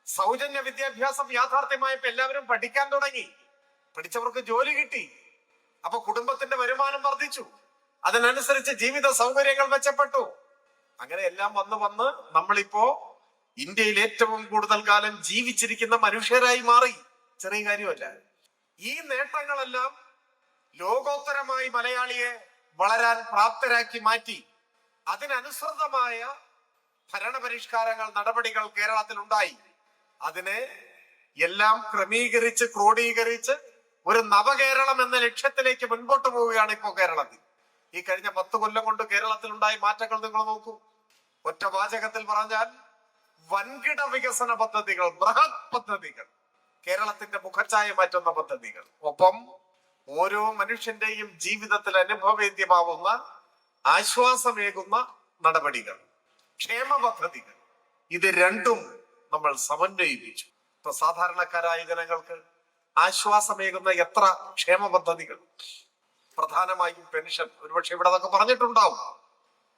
സൗജന്യ വിദ്യാഭ്യാസം യാഥാർത്ഥ്യമായപ്പോ എല്ലാവരും പഠിക്കാൻ തുടങ്ങി, പഠിച്ചവർക്ക് ജോലി കിട്ടി, അപ്പൊ കുടുംബത്തിന്റെ വരുമാനം വർദ്ധിച്ചു, അതിനനുസരിച്ച് ജീവിത സൗകര്യങ്ങൾ മെച്ചപ്പെട്ടു. അങ്ങനെ എല്ലാം വന്ന് നമ്മളിപ്പോ ഇന്ത്യയിൽ ഏറ്റവും കൂടുതൽ കാലം ജീവിച്ചിരിക്കുന്ന മനുഷ്യരായി മാറി. ചെറിയ കാര്യമല്ല. ഈ നേട്ടങ്ങളെല്ലാം ലോകോത്തരമായി മലയാളിയെ വളരാൻ പ്രാപ്തരാക്കി മാറ്റി. അതിനനുസൃതമായ ഭരണപരിഷ്കാരങ്ങൾ, നടപടികൾ കേരളത്തിൽ ഉണ്ടായി. അതിനെ എല്ലാം ക്രമീകരിച്ച് ക്രോഡീകരിച്ച് ഒരു നവകേരളം എന്ന ലക്ഷ്യത്തിലേക്ക് മുൻപോട്ട് പോവുകയാണ് ഇപ്പോൾ കേരളത്തിൽ. ഈ കഴിഞ്ഞ 10 കൊല്ലം കൊണ്ട് കേരളത്തിൽ ഉണ്ടായ മാറ്റങ്ങൾ നിങ്ങൾ നോക്കൂ. ഒറ്റ വാചകത്തിൽ പറഞ്ഞാൽ വൻകിട വികസന പദ്ധതികൾ, ബൃഹത് പദ്ധതികൾ, കേരളത്തിന്റെ മുഖച്ഛായ മാറ്റുന്ന പദ്ധതികൾ, ഒപ്പം ഓരോ മനുഷ്യന്റെയും ജീവിതത്തിൽ അനുഭവവേദ്യമാവുന്ന ആശ്വാസമേകുന്ന നടപടികൾ, ക്ഷേമ പദ്ധതികൾ, ഇത് രണ്ടും നമ്മൾ സമന്വയിപ്പിച്ചു. ഇപ്പൊ സാധാരണക്കാരായ ജനങ്ങൾക്ക് ആശ്വാസമേകുന്ന എത്ര ക്ഷേമ പദ്ധതികൾ, പ്രധാനമായും പെൻഷൻ. ഒരുപക്ഷെ ഇവിടെ അതൊക്കെ പറഞ്ഞിട്ടുണ്ടാവും.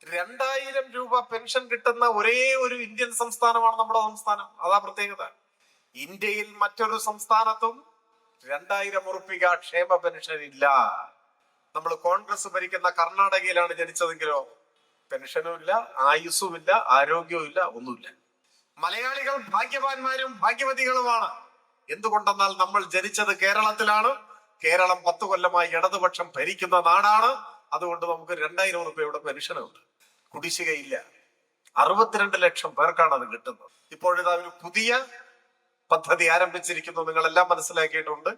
2000 രൂപ പെൻഷൻ കിട്ടുന്ന ഒരേ ഒരു ഇന്ത്യൻ സംസ്ഥാനമാണ് നമ്മുടെ സംസ്ഥാനം. അതാ പ്രത്യേകത. ഇന്ത്യയിൽ മറ്റൊരു സംസ്ഥാനത്തും 2000 ഉറുപ്പിക ക്ഷേമ പെൻഷൻ ഇല്ല. നമ്മൾ കോൺഗ്രസ് ഭരിക്കുന്ന കർണാടകയിലാണ് ജനിച്ചതെങ്കിലോ പെൻഷനും ഇല്ല, ആയുസ്സും ഇല്ല, ആരോഗ്യവും ഇല്ല, ഒന്നുമില്ല. മലയാളികൾ ഭാഗ്യവാന്മാരും ഭാഗ്യവതികളുമാണ്. എന്തുകൊണ്ടെന്നാൽ നമ്മൾ ജനിച്ചത് കേരളത്തിലാണ്. കേരളം 10 കൊല്ലമായി ഇടതുപക്ഷം ഭരിക്കുന്ന നാടാണ്. അതുകൊണ്ട് നമുക്ക് 2000 രൂപയുടെ പെൻഷനുണ്ട്, കുടിശ്ശികയില്ല. 62 ലക്ഷം പേർക്കാണ് അത് കിട്ടുന്നത്. ഇപ്പോഴിതാ ഒരു പുതിയ പദ്ധതി ആരംഭിച്ചിരിക്കുന്നു, നിങ്ങളെല്ലാം മനസ്സിലാക്കിയിട്ടുണ്ട്.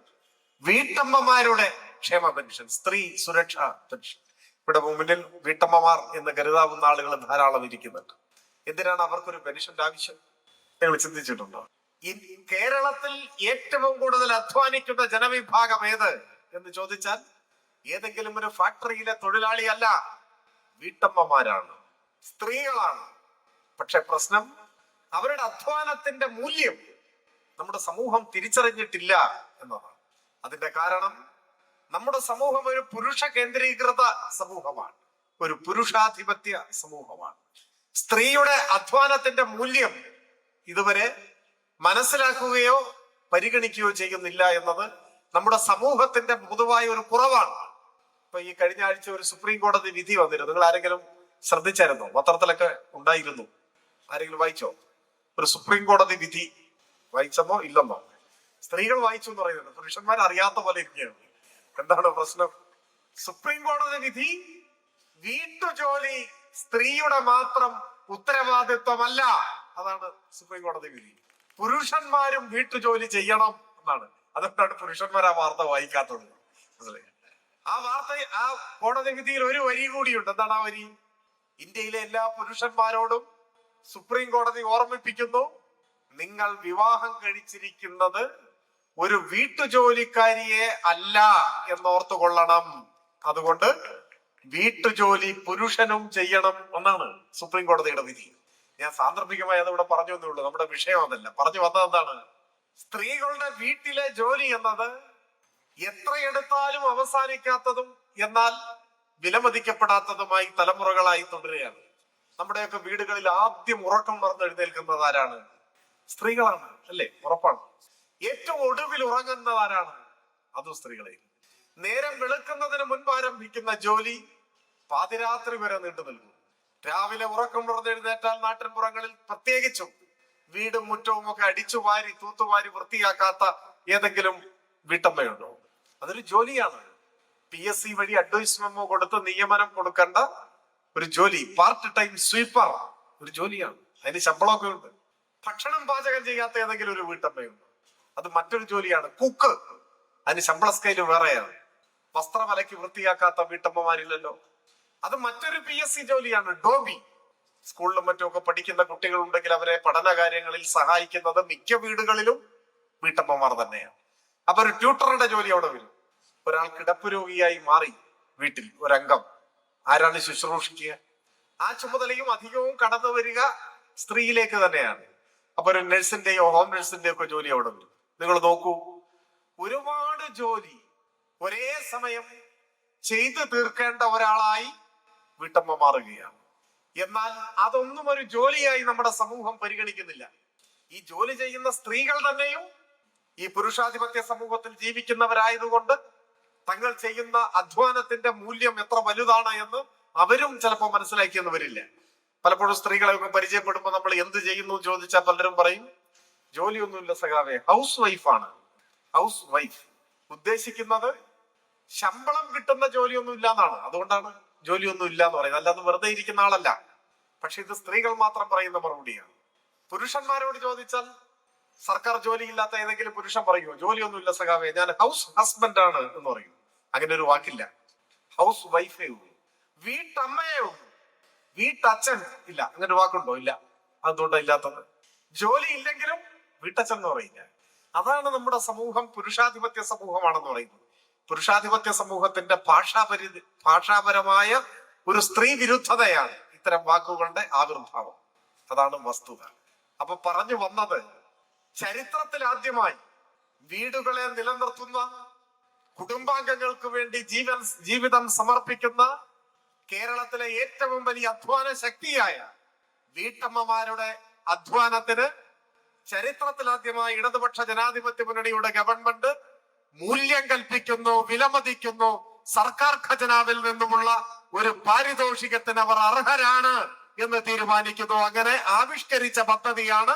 വീട്ടമ്മമാരുടെ ക്ഷേമ പെൻഷൻ, സ്ത്രീ സുരക്ഷാ പെൻഷൻ. ഇവിടെ മുന്നിൽ വീട്ടമ്മമാർ എന്ന് കരുതാവുന്ന ആളുകൾ ധാരാളം ഇരിക്കുന്നുണ്ട്. എന്തിനാണ് അവർക്കൊരു പെൻഷന്റെ ആവശ്യം? നിങ്ങൾ ചിന്തിച്ചിട്ടുണ്ടോ? കേരളത്തിൽ ഏറ്റവും കൂടുതൽ അധ്വാനിക്കുന്ന ജനവിഭാഗം ഏത് എന്ന് ചോദിച്ചാൽ ഏതെങ്കിലും ഒരു ഫാക്ടറിയിലെ തൊഴിലാളിയല്ല, വീട്ടമ്മമാരാണ്, സ്ത്രീകളാണ്. പക്ഷെ പ്രശ്നം, അവരുടെ അധ്വാനത്തിന്റെ മൂല്യം നമ്മുടെ സമൂഹം തിരിച്ചറിഞ്ഞിട്ടില്ല എന്നതാണ്. അതിന്റെ കാരണം, നമ്മുടെ സമൂഹം ഒരു പുരുഷ കേന്ദ്രീകൃത സമൂഹമാണ്, ഒരു പുരുഷാധിപത്യ സമൂഹമാണ്. സ്ത്രീയുടെ അധ്വാനത്തിന്റെ മൂല്യം ഇതുവരെ മനസ്സിലാക്കുകയോ പരിഗണിക്കുകയോ ചെയ്യുന്നില്ല എന്നത് നമ്മുടെ സമൂഹത്തിന്റെ പൊതുവായ ഒരു കുറവാണ്. ഇപ്പൊ ഈ കഴിഞ്ഞ ആഴ്ച ഒരു സുപ്രീം കോടതി വിധി വന്നിരുന്നു. നിങ്ങൾ ആരെങ്കിലും ശ്രദ്ധിച്ചായിരുന്നോ? പത്രത്തിലൊക്കെ ഉണ്ടായിരുന്നു. ആരെങ്കിലും വായിച്ചോ? ഒരു സുപ്രീം കോടതി വിധി വായിച്ചെന്നോ ഇല്ലെന്നോ? സ്ത്രീകൾ വായിച്ചു എന്ന് പറയുന്നുണ്ട്, പുരുഷന്മാർ അറിയാത്ത പോലെ ഇരിക്കുകയാണ്. എന്താണ് പ്രശ്നം? സുപ്രീം കോടതി വിധി, വീട്ടുജോലി സ്ത്രീയുടെ മാത്രം ഉത്തരവാദിത്വമല്ല. അതാണ് സുപ്രീം കോടതി വിധി. പുരുഷന്മാരും വീട്ടുജോലി ചെയ്യണം എന്നാണ്. അതുകൊണ്ടാണ് പുരുഷന്മാർ ആ വാർത്ത വായിക്കാത്തത്. ആ വാർത്ത, ആ കോടതി വിധിയിൽ ഒരു വരി കൂടിയുണ്ട്. എന്താണ് ആ വരി? ഇന്ത്യയിലെ എല്ലാ പുരുഷന്മാരോടും സുപ്രീം കോടതി ഓർമ്മിപ്പിക്കുന്നു, നിങ്ങൾ വിവാഹം കഴിച്ചിരിക്കുന്നത് ഒരു വീട്ടുജോലിക്കാരിയെ അല്ല എന്നോർത്തു കൊള്ളണം. അതുകൊണ്ട് വീട്ടുജോലി പുരുഷനും ചെയ്യണം എന്നാണ് സുപ്രീം കോടതിയുടെ വിധി. ഞാൻ സാന്ദർഭികമായി അതിവിടെ പറഞ്ഞു എന്നേ ഉള്ളൂ, നമ്മുടെ വിഷയം അതല്ല. പറഞ്ഞു വന്നത് എന്താണ്? സ്ത്രീകളുടെ വീട്ടിലെ ജോലി എന്നത് എത്രയെടുത്താലും അവസാനിക്കാത്തതും എന്നാൽ വിലമതിക്കപ്പെടാത്തതുമായി തലമുറകളായി തുടരുകയാണ്. നമ്മുടെയൊക്കെ വീടുകളിൽ ആദ്യം ഉറക്കം എഴുന്നേൽക്കുന്നത് ആരാണ്? സ്ത്രീകളാണ്, അല്ലേ? ഉറപ്പാണ്. ഏറ്റവും ഒടുവിൽ ഉറങ്ങുന്നത് ആരാണ്? അതും സ്ത്രീകളെ. നേരം വെളുക്കുന്നതിന് മുൻപ് ആരംഭിക്കുന്ന ജോലി പാതിരാത്രി വരെ നീണ്ടു നിൽക്കും. രാവിലെ ഉറക്കം എഴുന്നേറ്റാൽ നാട്ടിൻപുറങ്ങളിൽ പ്രത്യേകിച്ചും വീടും മുറ്റവും ഒക്കെ അടിച്ചുവാരി തൂത്തുവാരി വൃത്തിയാക്കാത്ത ഏതെങ്കിലും വീട്ടമ്മയുണ്ടോ? അതൊരു ജോലിയാണ്. PSC വഴി അഡ്വൈസ് മെമ്മോ കൊടുത്ത് നിയമനം കൊടുക്കേണ്ട ഒരു ജോലി. പാർട്ട് ടൈം സ്വീപ്പർ ഒരു ജോലിയാണ്, അതിന് ശമ്പളമൊക്കെ ഉണ്ട്. ഭക്ഷണം പാചകം ചെയ്യാത്ത ഏതെങ്കിലും ഒരു വീട്ടമ്മയുണ്ട്, അത് മറ്റൊരു ജോലിയാണ്. കുക്ക്, അതിന് ശമ്പള സ്കെയില് വേറെയാണ്. വസ്ത്രം അലക്കി വൃത്തിയാക്കാത്ത വീട്ടമ്മമാരില്ലല്ലോ, അത് മറ്റൊരു PSC ജോലിയാണ്. ഡോബി, സ്കൂളിലും മറ്റുമൊക്കെ പഠിക്കുന്ന കുട്ടികൾ ഉണ്ടെങ്കിൽ അവരെ പഠന കാര്യങ്ങളിൽ സഹായിക്കുന്നത് മിക്ക വീടുകളിലും വീട്ടമ്മമാർ തന്നെയാണ്. അപ്പൊ ഒരു ട്യൂട്ടറുടെ ജോലി അവിടെ വരും. ഒരാൾ കിടപ്പ് രോഗിയായി മാറി വീട്ടിൽ ഒരംഗം, ആരാണ് ശുശ്രൂഷിക്കുക? ആ ചുമതലയും അധികവും കടന്നു വരിക സ്ത്രീയിലേക്ക് തന്നെയാണ്. അപ്പൊ ഒരു നഴ്സിന്റെയോ ഹോം നഴ്സിന്റെയോ ഒക്കെ ജോലി അവിടെ വരും. നിങ്ങൾ നോക്കൂ, ഒരുപാട് ജോലി ഒരേ സമയം ചെയ്തു തീർക്കേണ്ട ഒരാളായി വീട്ടമ്മ മാറുകയാണ്. എന്നാൽ അതൊന്നും ഒരു ജോലിയായി നമ്മുടെ സമൂഹം പരിഗണിക്കുന്നില്ല. ഈ ജോലി ചെയ്യുന്ന സ്ത്രീകൾ തന്നെയും ഈ പുരുഷാധിപത്യ സമൂഹത്തിൽ ജീവിക്കുന്നവരായതുകൊണ്ട് തങ്ങൾ ചെയ്യുന്ന അധ്വാനത്തിന്റെ മൂല്യം എത്ര വലുതാണ് എന്ന് അവരും ചിലപ്പോൾ മനസ്സിലാക്കിയെന്ന് വരില്ല. പലപ്പോഴും സ്ത്രീകളെയൊക്കെ പരിചയപ്പെടുമ്പോൾ നമ്മൾ എന്ത് ചെയ്യുന്നു ചോദിച്ചാൽ പലരും പറയും, ജോലിയൊന്നുമില്ല സഖാവേ, ഹൗസ് വൈഫാണ്. ഹൗസ് വൈഫ് ഉദ്ദേശിക്കുന്നത് ശമ്പളം കിട്ടുന്ന ജോലിയൊന്നും ഇല്ല എന്നാണ്. അതുകൊണ്ടാണ് ജോലിയൊന്നും ഇല്ല എന്ന് പറയുന്നത്, അല്ലാതെ വെറുതെ ഇരിക്കുന്ന ആളല്ല. പക്ഷെ ഇത് സ്ത്രീകൾ മാത്രം പറയുന്ന മറുപടിയാണ്. പുരുഷന്മാരോട് ചോദിച്ചാൽ സർക്കാർ ജോലി ഇല്ലാത്ത ഏതെങ്കിലും പുരുഷൻ പറയുമോ ജോലിയൊന്നുമില്ല സഖാവേ ഞാൻ ഹൗസ് ഹസ്ബൻഡ് ആണ് എന്ന് പറയും? അങ്ങനെ ഒരു വാക്കില്ല. ഹൗസ് വൈഫേ ഉള്ളൂ, വീട്ടമ്മയേ ഉള്ളൂ, വീട്ടച്ഛൻ ഇല്ല. അങ്ങനെ ഒരു വാക്കുണ്ടോ? ഇല്ല. അതുകൊണ്ടാണ് ഇല്ലാത്തത്. ജോലി ഇല്ലെങ്കിലും വീട്ടച്ഛൻ എന്ന് പറയില്ല. അതാണ് നമ്മുടെ സമൂഹം പുരുഷാധിപത്യ സമൂഹമാണെന്ന് പറയുന്നത്. പുരുഷാധിപത്യ സമൂഹത്തിന്റെ ഭാഷാപരമായ ഒരു സ്ത്രീ വിരുദ്ധതയാണ് ഇത്തരം വാക്കുകളുടെ ആവിർഭാവം. അതാണ് വസ്തുത. അപ്പൊ പറഞ്ഞു വന്നത്, ചരിത്രത്തിൽ ആദ്യമായി വീടുകളെ നിലനിർത്തുന്ന, കുടുംബാംഗങ്ങൾക്ക് വേണ്ടി ജീവിതം സമർപ്പിക്കുന്ന കേരളത്തിലെ ഏറ്റവും വലിയ അധ്വാന ശക്തിയായ വീട്ടമ്മമാരുടെ അധ്വാനത്തിന് ചരിത്രത്തിലാദ്യമായി ഇടതുപക്ഷ ജനാധിപത്യ മുന്നണിയുടെ ഗവൺമെന്റ് മൂല്യം കൽപ്പിക്കുന്നു, വിലമതിക്കുന്നു. സർക്കാർ ഖജനാവിൽ നിന്നുമുള്ള ഒരു പാരിതോഷികത്തിന് അവർ അർഹരാണ് എന്ന് തീരുമാനിക്കുന്നു. അങ്ങനെ ആവിഷ്കരിച്ച പദ്ധതിയാണ്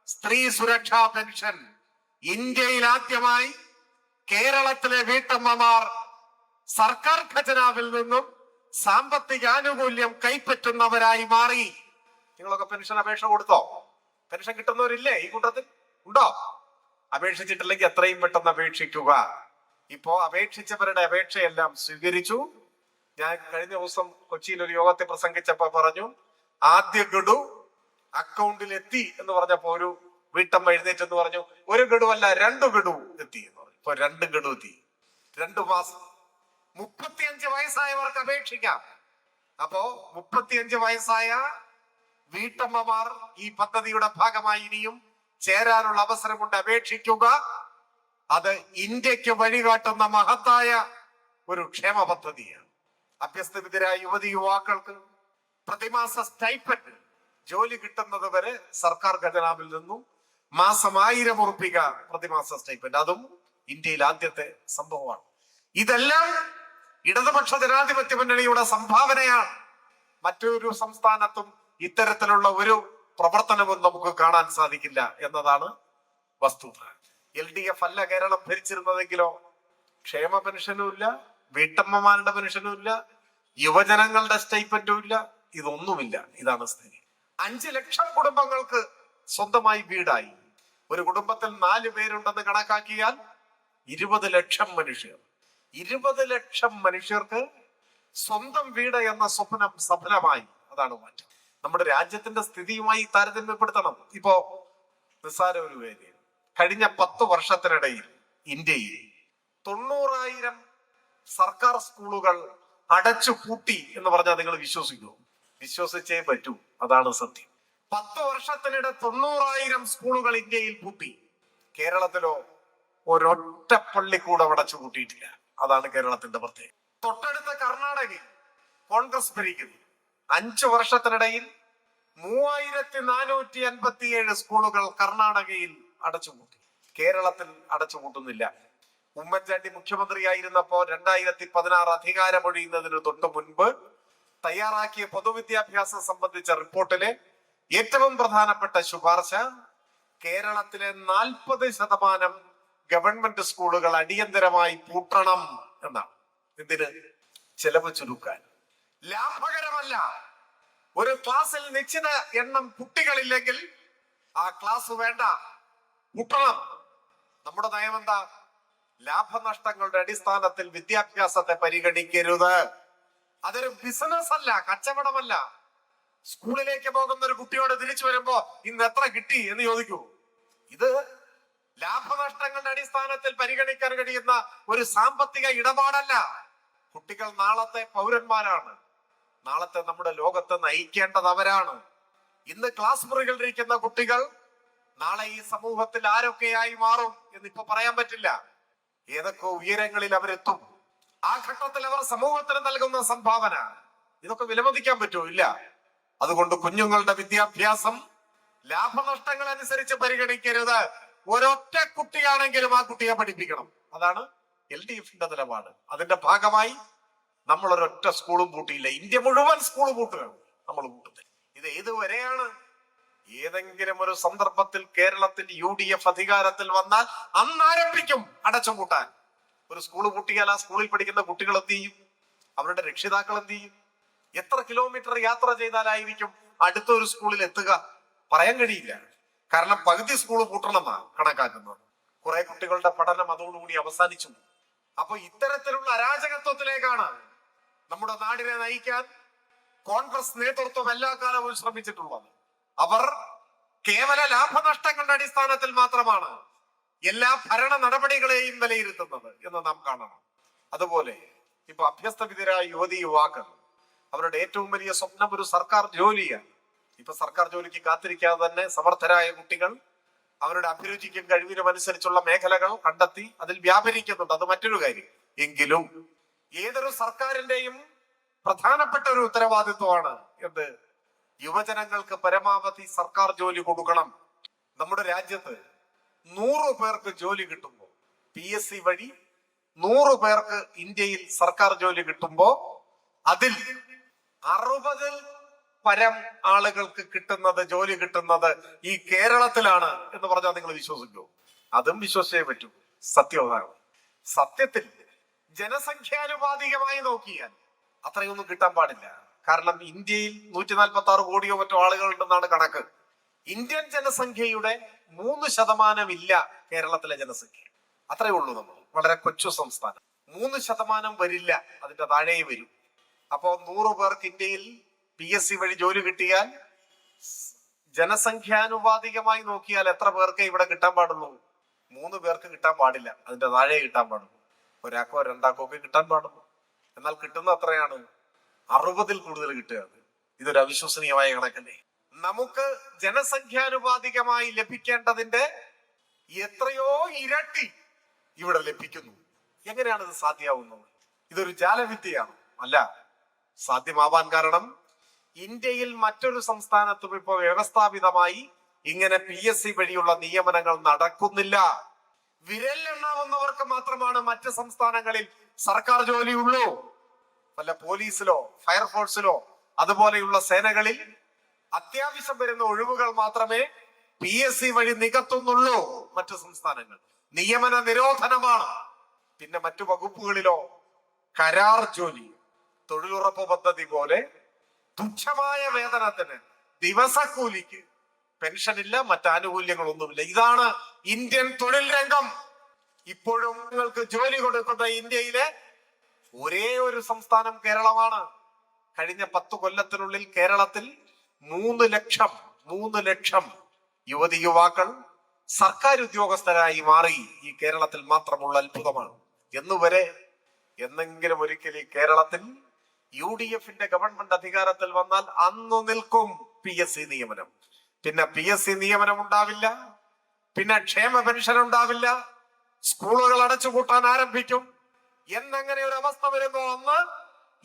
സ്ത്രീ സുരക്ഷാ പെൻഷൻ. ഇന്ത്യയിൽ ആദ്യമായി കേരളത്തിലെ വീട്ടമ്മമാർ സർക്കാർ ഖജനാവിൽ നിന്നും സാമ്പത്തിക ആനുകൂല്യം കൈപ്പറ്റുന്നവരായി മാറി. നിങ്ങളൊക്കെ പെൻഷൻ അപേക്ഷ കൊടുത്തോ? പെൻഷൻ കിട്ടുന്നവരില്ലേ ഈ കൂട്ടത്തിൽ? ഉണ്ടോ? അപേക്ഷിച്ചിട്ടില്ലെങ്കിൽ എത്രയും പെട്ടെന്ന് അപേക്ഷിക്കുക. ഇപ്പോ അപേക്ഷിച്ചവരുടെ അപേക്ഷയെല്ലാം സ്വീകരിച്ചു. ഞാൻ കഴിഞ്ഞ ദിവസം കൊച്ചിയിൽ ഒരു യോഗത്തെ പ്രസംഗിച്ചപ്പോ പറഞ്ഞു, ആദ്യ ഗഡു അക്കൗണ്ടിൽ എത്തി എന്ന് പറഞ്ഞപ്പോ ഒരു വീട്ടമ്മ എഴുന്നേറ്റെന്ന് പറഞ്ഞു, ഒരു ഗഡു അല്ല 2 ഗഡു എത്തി എന്ന് പറഞ്ഞു. ഇപ്പൊ 2 ഗഡു എത്തി. 2 മാസം. 35 വയസ്സായവർക്ക് അപേക്ഷിക്കാം. അപ്പോ 35 വയസ്സായ വീട്ടമ്മമാർ ഈ പദ്ധതിയുടെ ഭാഗമായി ഇനിയും ചേരാനുള്ള അവസരമുണ്ട്. അപേക്ഷിക്കുക. അത് ഇന്ത്യക്ക് വഴികാട്ടുന്ന മഹത്തായ ഒരു ക്ഷേമ പദ്ധതിയാണ്. അഭ്യസ്തവിദ്യരായ യുവതി യുവാക്കൾക്ക് പ്രതിമാസ സ്റ്റൈപ്പൻഡ്, ജോലി കിട്ടുന്നത് വരെ സർക്കാർ ഖജനാവിൽ നിന്നും മാസം 1000 ഉറുപ്പിക പ്രതിമാസ സ്റ്റൈപ്പൻഡ്. അതും ഇന്ത്യയിൽ ആദ്യത്തെ സംഭവമാണ്. ഇതെല്ലാം ഇടതുപക്ഷ ജനാധിപത്യ മുന്നണിയുടെ സംഭാവനയാണ്. മറ്റൊരു സംസ്ഥാനത്തും ഇത്തരത്തിലുള്ള ഒരു പ്രവർത്തനവും നമുക്ക് കാണാൻ സാധിക്കില്ല എന്നതാണ് വസ്തുത. LDF അല്ല കേരളം ഭരിച്ചിരുന്നതെങ്കിലോ ക്ഷേമ പെൻഷനും ഇല്ല, വീട്ടമ്മമാരുടെ പെൻഷനും ഇല്ല, യുവജനങ്ങളുടെ സ്റ്റൈപ്പൻഡും ഇല്ല, ഇതൊന്നുമില്ല. ഇതാണ് സ്ഥിതി. 5 ലക്ഷം കുടുംബങ്ങൾക്ക് സ്വന്തമായി വീടായി. ഒരു കുടുംബത്തിൽ 4 പേരുണ്ടെന്ന് കണക്കാക്കിയാൽ 20 ലക്ഷം മനുഷ്യർ. 20 ലക്ഷം മനുഷ്യർക്ക് സ്വന്തം വീട് എന്ന സ്വപ്നം സഫലമായി. അതാണ് മാറ്റം. നമ്മുടെ രാജ്യത്തിന്റെ സ്ഥിതിയുമായി താരതമ്യപ്പെടുത്തണം. ഇപ്പോ നിസ്സാര ഒരു കാര്യം, കഴിഞ്ഞ 10 വർഷത്തിനിടയിൽ ഇന്ത്യയിൽ 90,000 സർക്കാർ സ്കൂളുകൾ അടച്ചു പൂട്ടി എന്ന് പറഞ്ഞാൽ നിങ്ങൾ വിശ്വസിക്കുമോ? വിശ്വസിച്ചേ പറ്റൂ. അതാണ് സത്യം. 10 വർഷത്തിനിടെ 90,000 സ്കൂളുകൾ ഇന്ത്യയിൽ പൂട്ടി. കേരളത്തിലോ ഒരൊറ്റ പള്ളിക്കൂടം അടച്ചു പൂട്ടിയിട്ടില്ല. അതാണ് കേരളത്തിന്റെ പ്രത്യേകത. തൊട്ടടുത്ത കർണാടകയിൽ കോൺഗ്രസ് ഭരിക്കുന്നു. 5 വർഷത്തിനിടയിൽ 3457 സ്കൂളുകൾ കർണാടകയിൽ അടച്ചുപൂട്ടി. കേരളത്തിൽ അടച്ചുപൂട്ടുന്നില്ല. ഉമ്മൻചാണ്ടി മുഖ്യമന്ത്രിയായിരുന്നപ്പോ 2016 അധികാരമൊഴിയുന്നതിന് തൊട്ടു മുൻപ് തയ്യാറാക്കിയ പൊതുവിദ്യാഭ്യാസം സംബന്ധിച്ച റിപ്പോർട്ടിലെ ഏറ്റവും പ്രധാനപ്പെട്ട ശുപാർശ കേരളത്തിലെ 40% ഗവൺമെന്റ് സ്കൂളുകൾ അടിയന്തരമായി പൂട്ടണം എന്നാണ്. എന്തിന്? ചെലവ് ചുരുക്കാൻ. ലാഭകരമല്ല. ഒരു ക്ലാസ്സിൽ നിശ്ചിത എണ്ണം കുട്ടികളില്ലെങ്കിൽ ആ ക്ലാസ് വേണ്ട, പൂട്ടണം. നമ്മുടെ നയം എന്താ? ലാഭനഷ്ടങ്ങളുടെ അടിസ്ഥാനത്തിൽ വിദ്യാഭ്യാസത്തെ പരിഗണിക്കരുത്. അതൊരു ബിസിനസ് അല്ല, കച്ചവടമല്ല. സ്കൂളിലേക്ക് പോകുന്ന ഒരു കുട്ടിയോട് തിരിച്ചു വരുമ്പോ ഇന്ന് എത്ര കിട്ടി എന്ന് ചോദിക്കൂ. ഇത് ലാഭനഷ്ടങ്ങളുടെ അടിസ്ഥാനത്തിൽ പരിഗണിക്കാൻ കഴിയുന്ന ഒരു സാമ്പത്തിക ഇടപാടല്ല. കുട്ടികൾ നാളത്തെ പൗരന്മാരാണ്. നാളത്തെ നമ്മുടെ ലോകത്തെ നയിക്കേണ്ടത് അവരാണ്. ഇന്ന് ക്ലാസ് മുറികളിലിരിക്കുന്ന കുട്ടികൾ നാളെ ഈ സമൂഹത്തിൽ ആരൊക്കെയായി മാറും എന്നിപ്പോ പറയാൻ പറ്റില്ല. ഏതൊക്കെ ഉയരങ്ങളിൽ അവരെത്തും. ആ ഘട്ടത്തിൽ അവർ സമൂഹത്തിന് നൽകുന്ന സംഭാവന ഇതൊക്കെ വിലമതിക്കാൻ പറ്റുമോ? ഇല്ല. അതുകൊണ്ട് കുഞ്ഞുങ്ങളുടെ വിദ്യാഭ്യാസം ലാഭനഷ്ടങ്ങൾ അനുസരിച്ച് പരിഗണിക്കരുത്. ഒരൊറ്റ കുട്ടിയാണെങ്കിലും ആ കുട്ടിയെ പഠിപ്പിക്കണം. അതാണ് LDFന്റെ നിലപാട്. അതിന്റെ ഭാഗമായി നമ്മൾ ഒരൊറ്റ സ്കൂളും പൂട്ടിയില്ല. ഇന്ത്യ മുഴുവൻ സ്കൂൾ പൂട്ടുകയാണ്, നമ്മൾ പൂട്ടുന്നത്. ഇത് ഏതുവരെയാണ്? ഏതെങ്കിലും ഒരു സന്ദർഭത്തിൽ കേരളത്തിൽ UDF അധികാരത്തിൽ വന്നാൽ അന്ന് ആരംഭിക്കും അടച്ചുപൂട്ടാൻ. ഒരു സ്കൂൾ പൂട്ടിയാൽ ആ സ്കൂളിൽ പഠിക്കുന്ന കുട്ടികൾ എന്ത് ചെയ്യും? അവരുടെ രക്ഷിതാക്കൾ എന്ത് ചെയ്യും? എത്ര കിലോമീറ്റർ യാത്ര ചെയ്താലായിരിക്കും അടുത്തൊരു സ്കൂളിൽ എത്തുക? പറയാൻ കഴിയില്ല. കാരണം പകുതി സ്കൂൾ പൂട്ടണമെന്നാണ് കണക്കാക്കുന്നത്. കുറെ കുട്ടികളുടെ പഠനം അതോടുകൂടി അവസാനിച്ചു. അപ്പൊ ഇത്തരത്തിലുള്ള അരാജകത്വത്തിലേക്കാണ് നമ്മുടെ നാടിനെ നയിക്കാൻ കോൺഗ്രസ് നേതൃത്വം എല്ലാ കാലവും ശ്രമിച്ചിട്ടുള്ളത്. അവർ കേവല ലാഭനഷ്ടങ്ങളുടെ അടിസ്ഥാനത്തിൽ മാത്രമാണ് എല്ലാ ഭരണ നടപടികളെയും വിലയിരുത്തുന്നത് എന്ന് നാം കാണണം. അതുപോലെ ഇപ്പൊ അഭ്യസ്തവിദ്യരായ യുവാക്കൾ, അവരുടെ ഏറ്റവും വലിയ സ്വപ്നം ഒരു സർക്കാർ ജോലിയാണ്. ഇപ്പൊ സർക്കാർ ജോലിക്ക് കാത്തിരിക്കാതെ തന്നെ സമർത്ഥരായ കുട്ടികൾ അവരുടെ അഭിരുചിക്കും കഴിവിനും അനുസരിച്ചുള്ള മേഖലകൾ കണ്ടെത്തി അതിൽ വ്യാപരിക്കുന്നുണ്ട്. അത് മറ്റൊരു കാര്യം. എങ്കിലും ഏതൊരു സർക്കാരിന്റെയും പ്രധാനപ്പെട്ട ഒരു ഉത്തരവാദിത്വമാണ് എന്ത്? യുവജനങ്ങൾക്ക് പരമാവധി സർക്കാർ ജോലി കൊടുക്കണം. നമ്മുടെ രാജ്യത്ത് 100 പേർക്ക് ജോലി കിട്ടുമ്പോ, PSC വഴി 100 പേർക്ക് ഇന്ത്യയിൽ സർക്കാർ ജോലി കിട്ടുമ്പോ അതിൽ 60 പരം ആളുകൾക്ക് ജോലി കിട്ടുന്നത് ഈ കേരളത്തിലാണ് എന്ന് പറഞ്ഞാൽ നിങ്ങൾ വിശ്വസിക്കൂ? അതും വിശ്വസിച്ചേ പറ്റൂ. സത്യമാണ്. സത്യത്തിൽ ജനസംഖ്യാനുപാതികമായി നോക്കിയാൽ അത്രയൊന്നും കിട്ടാൻ പാടില്ല. കാരണം ഇന്ത്യയിൽ 146 കോടിയോ മറ്റോ ആളുകളുണ്ടെന്നാണ് കണക്ക്. ഇന്ത്യൻ ജനസംഖ്യയുടെ 3% ഇല്ല കേരളത്തിലെ ജനസംഖ്യ. അത്രയേ ഉള്ളൂ. നമ്മൾ വളരെ കൊച്ചു സംസ്ഥാനം. 3% വരില്ല, അതിന്റെ താഴെ വരും. അപ്പോ 100 പേർക്ക് ഇന്ത്യയിൽ PSC വഴി ജോലി കിട്ടിയാൽ ജനസംഖ്യാനുപാതികമായി നോക്കിയാൽ എത്ര പേർക്ക് ഇവിടെ കിട്ടാൻ പാടുള്ളൂ? 3 പേർക്ക് കിട്ടാൻ പാടില്ല, അതിന്റെ താഴെ കിട്ടാൻ പാടുള്ളൂ. ഒരാൾക്കോ രണ്ടാൾക്കോ ഒക്കെ കിട്ടാൻ പാടുള്ളൂ. എന്നാൽ കിട്ടുന്ന എത്രയാണ്? 60-ൽ കൂടുതൽ കിട്ടുകയാണ്. ഇതൊരു അവിശ്വസനീയമായ കണക്കല്ലേ? നമുക്ക് ജനസംഖ്യാനുപാതികമായി ലഭിക്കേണ്ടതിന്റെ എത്രയോ ഇരട്ടി ഇവിടെ ലഭിക്കുന്നു. എങ്ങനെയാണ് ഇത് സാധ്യമാവുന്നത്? ഇതൊരു ജാലവിദ്യയാണ്? അല്ല. സാധ്യമാവാൻ കാരണം ഇന്ത്യയിൽ മറ്റൊരു സംസ്ഥാനത്തും ഇപ്പൊ വ്യവസ്ഥാപിതമായി ഇങ്ങനെ PSC വഴിയുള്ള നിയമനങ്ങൾ നടക്കുന്നില്ല. വിരലിലെണ്ണാവുന്നവർക്ക് മാത്രമാണ് മറ്റ് സംസ്ഥാനങ്ങളിൽ സർക്കാർ ജോലിയുള്ളൂ. വല്ല പോലീസിലോ ഫയർഫോഴ്സിലോ അതുപോലെയുള്ള സേനകളിൽ അത്യാവശ്യം വരുന്ന ഒഴിവുകൾ മാത്രമേ PSC വഴി നികത്തുന്നുള്ളൂ. മറ്റു സംസ്ഥാനങ്ങൾ നിയമന നിരോധനമാണ്. പിന്നെ മറ്റു വകുപ്പുകളിലോ കരാർ ജോലി, തൊഴിലുറപ്പ് പദ്ധതി പോലെ തുച്ഛമായ വേതനത്തിന്, ദിവസക്കൂലിക്ക്, പെൻഷനില്ല, മറ്റാനുകൂല്യങ്ങളൊന്നുമില്ല. ഇതാണ് ഇന്ത്യൻ തൊഴിൽ രംഗം. ഇപ്പോഴും നിങ്ങൾക്ക് ജോലി കൊടുക്കുന്ന ഇന്ത്യയിലെ ഒരേ ഒരു സംസ്ഥാനം കേരളമാണ്. കഴിഞ്ഞ 10 കൊല്ലത്തിനുള്ളിൽ കേരളത്തിൽ 3 ലക്ഷം യുവതിയുവാക്കൾ സർക്കാർ ഉദ്യോഗസ്ഥരായി മാറി. ഈ കേരളത്തിൽ മാത്രമുള്ള അത്ഭുതമാണ്. എന്നുവരെ എന്നെങ്കിലും ഒരിക്കൽ ഈ കേരളത്തിൽ UDF-ന്റെ ഗവൺമെന്റ് അധികാരത്തിൽ വന്നാൽ അന്നു നിൽക്കും PSC നിയമനം. പിന്നെ PSC നിയമനം ഉണ്ടാവില്ല, പിന്നെ ക്ഷേമ പെൻഷൻ ഉണ്ടാവില്ല, സ്കൂളുകൾ അടച്ചുപൂട്ടാൻ ആരംഭിക്കും. എന്നങ്ങനെ ഒരു അവസ്ഥ വരുമ്പോ അന്ന്